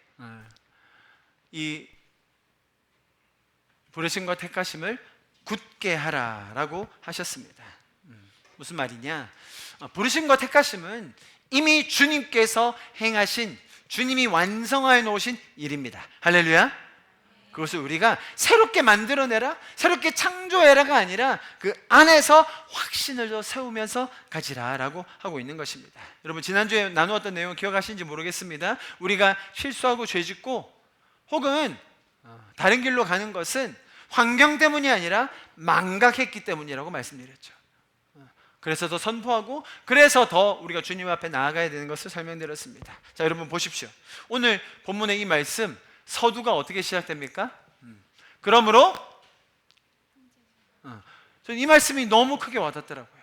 이 부르심과 택하심을 굳게 하라라고 하셨습니다. 무슨 말이냐? 부르심과 택하심은 이미 주님께서 행하신, 주님이 완성해 놓으신 일입니다. 할렐루야. 그것을 우리가 새롭게 만들어내라, 새롭게 창조해라가 아니라 그 안에서 확신을 더 세우면서 가지라라고 하고 있는 것입니다. 여러분, 지난주에 나누었던 내용 기억하시는지 모르겠습니다. 우리가 실수하고 죄짓고 혹은 다른 길로 가는 것은 환경 때문이 아니라 망각했기 때문이라고 말씀드렸죠. 그래서 더 선포하고, 그래서 더 우리가 주님 앞에 나아가야 되는 것을 설명드렸습니다. 자, 여러분 보십시오. 오늘 본문의 이 말씀, 서두가 어떻게 시작됩니까? 그러므로 저는 이 말씀이 너무 크게 와닿더라고요.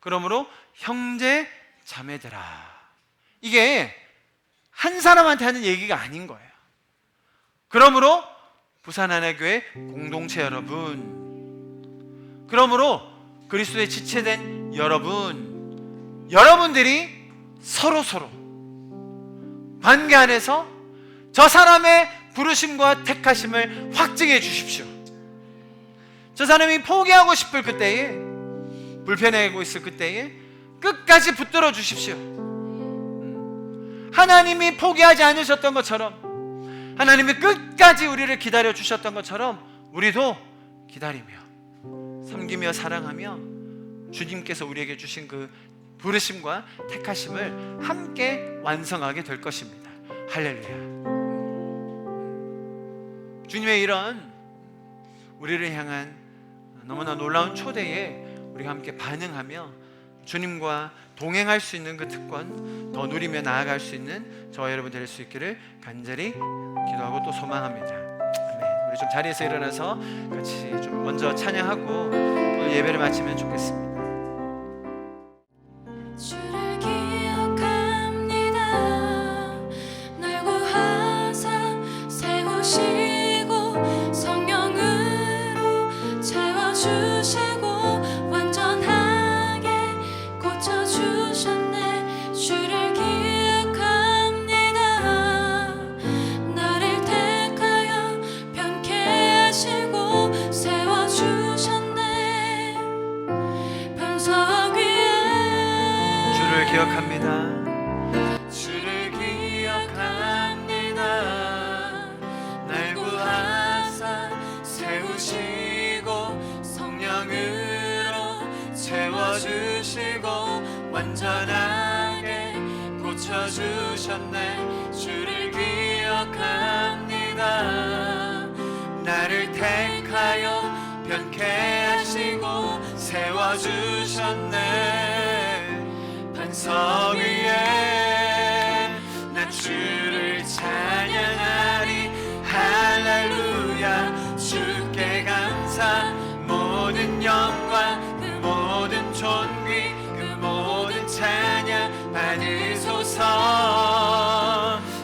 그러므로 형제 자매들아, 이게 한 사람한테 하는 얘기가 아닌 거예요. 그러므로 부산하나교회 공동체 여러분, 그러므로 그리스도의 지체된 여러분들이 서로 관계 안에서 저 사람의 부르심과 택하심을 확증해 주십시오. 저 사람이 포기하고 싶을 그때에, 불편해하고 있을 그때에 끝까지 붙들어 주십시오. 하나님이 포기하지 않으셨던 것처럼, 하나님이 끝까지 우리를 기다려 주셨던 것처럼 우리도 기다리며 섬기며 사랑하며 주님께서 우리에게 주신 그 부르심과 택하심을 함께 완성하게 될 것입니다. 할렐루야. 주님의 이런 우리를 향한 너무나 놀라운 초대에 우리가 함께 반응하며 주님과 동행할 수 있는 그 특권 더 누리며 나아갈 수 있는 저와 여러분 될 수 있기를 간절히 기도하고 또 소망합니다. 아멘. 우리 좀 자리에서 일어나서 같이 좀 먼저 찬양하고 오늘 예배를 마치면 좋겠습니다. 주를 기억합니다. 날 구하사 세우시고 성령으로 채워주시고 완전하게 고쳐주셨네. 주를 기억합니다. 나를 택하여 변케 하시고 세워주셨네. 반석 위에 주를 기억합니다. 주를 기억합니다. 날 구하사 세우시고 성령으로 채워주시고 완전하게 고쳐주셨네. 주를 기억합니다. 나를 택하여 변케 하시고 세워주셨네. 반석 위에 난 주를 찬양하리. 할렐루야. 주께 감사. 모든 영광 그 모든 존귀 그 모든 찬양 받으소서.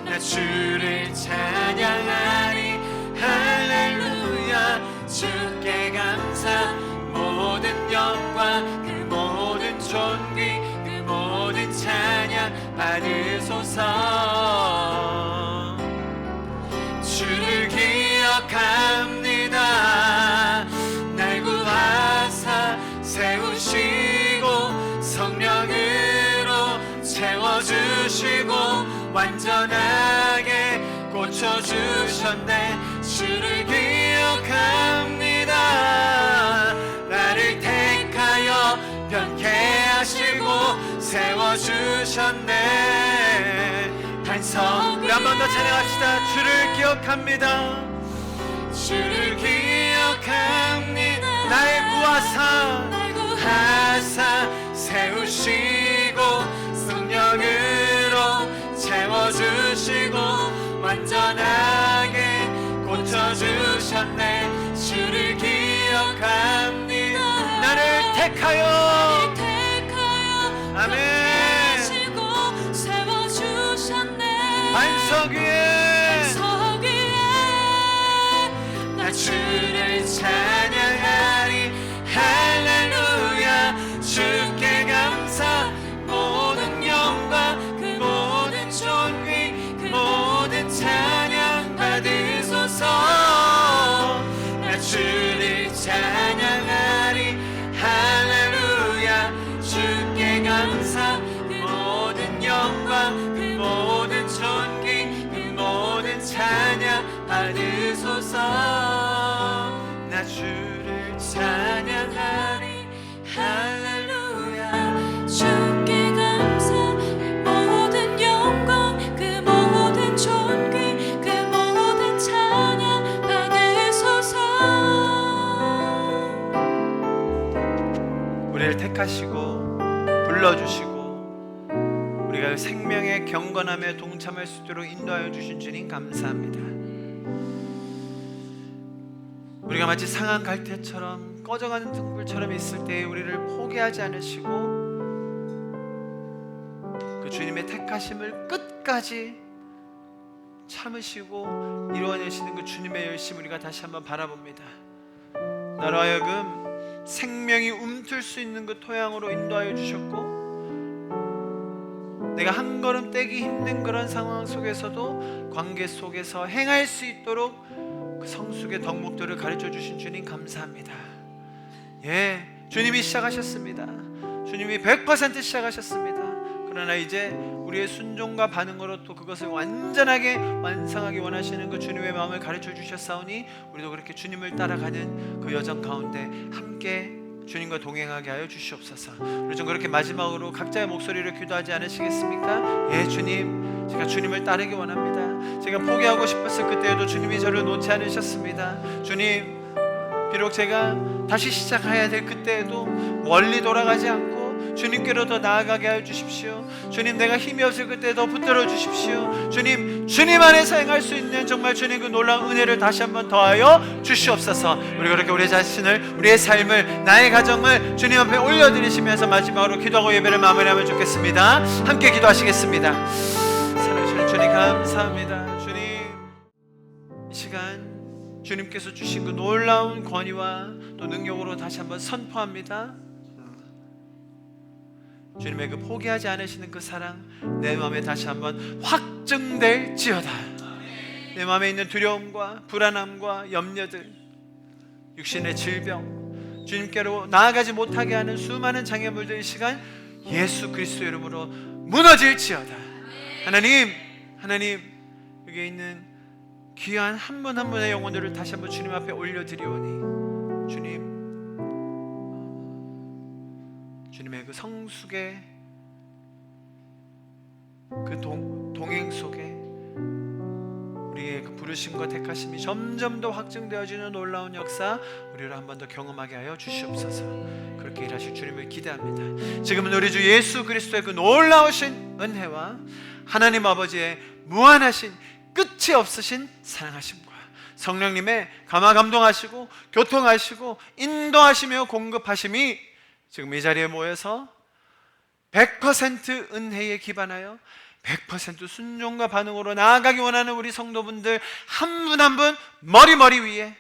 나 주를 찬양하리. 할렐루야. 주께 감사. 모든 영광 그 모든 존귀 그 모든 찬양 받으소서. 주를 기억합니다. 날 구하사 세우시고 성령으로 채워주시고 완전하게 고쳐주셨네. 주를 기억합니다. 나를 택하여 변케 하시고 세워주셨네. 반석. 우리 한 번 더 찬양합시다. 주를 기억합니다. 주를 기억합니다. 날 구하사 세우시고 성령으로 채워주시고 완전하게 고쳐주셨네. 주를 기억합니다. 나를 택하여 아멘. 반석 위에 나 주를 찬양하리. 할렐루야. 주께 감사. 모든 영광 그 모든 존귀 그 모든 찬양 받으소서. 나 주를 찬양하리. 할렐루야. 주께 감사. 그 모든 영광 그 모든 존귀 그 모든 찬양 받으소서. 나 주를 찬양하리. 할렐루야. 주께 감사. 모든 영광 그 모든 존귀 그 모든 찬양 받으소서. 우리를 택하시고 불러주시고 우리가 생명의 경건함에 동참할 수 있도록 인도하여 주신 주님 감사합니다. 우리가 마치 상한 갈대처럼 꺼져가는 등불처럼 있을 때에 우리를 포기하지 않으시고 그 주님의 택하심을 끝까지 참으시고 이루어내시는 그 주님의 열심 우리가 다시 한번 바라봅니다. 나로 하여금 생명이 움틀 수 있는 그 토양으로 인도하여 주셨고, 내가 한 걸음 떼기 힘든 그런 상황 속에서도 관계 속에서 행할 수 있도록 그 성숙의 덕목들을 가르쳐 주신 주님 감사합니다. 주님이 시작하셨습니다. 주님이 100% 시작하셨습니다. 그러나 이제 우리의 순종과 반응으로 또 그것을 완전하게 완성하기 원하시는 그 주님의 마음을 가르쳐 주셨사오니 우리도 그렇게 주님을 따라가는 그 여정 가운데 함께 주님과 동행하게 하여 주시옵소서. 우리 좀 그렇게 마지막으로 각자의 목소리로 기도하지 않으시겠습니까? 주님, 제가 주님을 따르기 원합니다. 제가 포기하고 싶었을 그때에도 주님이 저를 놓지 않으셨습니다. 주님, 비록 제가 다시 시작해야 될 그때에도 멀리 돌아가지 않고 주님께로 더 나아가게 하여 주십시오. 주님, 내가 힘이 없을 그때 더 붙들어 주십시오. 주님, 주님 안에서 행할 수 있는 정말 주님 그 놀라운 은혜를 다시 한번 더하여 주시옵소서. 우리 그렇게 우리 자신을, 우리의 삶을, 나의 가정을 주님 앞에 올려드리시면서 마지막으로 기도하고 예배를 마무리하면 좋겠습니다. 함께 기도하시겠습니다. 사랑하시는 주님 감사합니다. 주님, 이 시간 주님께서 주신 그 놀라운 권위와 또 능력으로 다시 한번 선포합니다. 주님의 그 포기하지 않으시는 그 사랑 내 마음에 다시 한번 확증될지어다. 내 마음에 있는 두려움과 불안함과 염려들, 육신의 질병, 주님께로 나아가지 못하게 하는 수많은 장애물들 이 시간 예수 그리스도의 이름으로 무너질지어다. 하나님, 여기 있는 귀한 한 분 한 분의 영혼들을 다시 한번 주님 앞에 올려드리오니 주님의 그 성숙의 그 동행 속에 우리의 그 부르심과 택하심이 점점 더 확증되어지는 놀라운 역사 우리를 한 번 더 경험하게 하여 주시옵소서. 그렇게 일하실 주님을 기대합니다. 지금은 우리 주 예수 그리스도의 그 놀라우신 은혜와 하나님 아버지의 무한하신 끝이 없으신 사랑하심과 성령님의 감화 감동하시고 교통하시고 인도하시며 공급하심이 지금 이 자리에 모여서 100% 은혜에 기반하여 100% 순종과 반응으로 나아가기 원하는 우리 성도분들 한 분 한 분 머리 위에,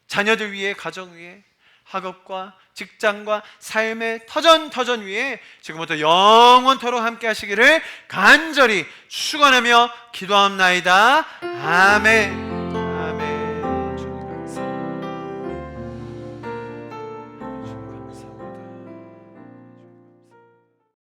자녀들 위에, 가정 위에, 학업과 직장과 삶의 터전 위에 지금부터 영원토록 함께 하시기를 간절히 축원하며 기도합나이다. 아멘.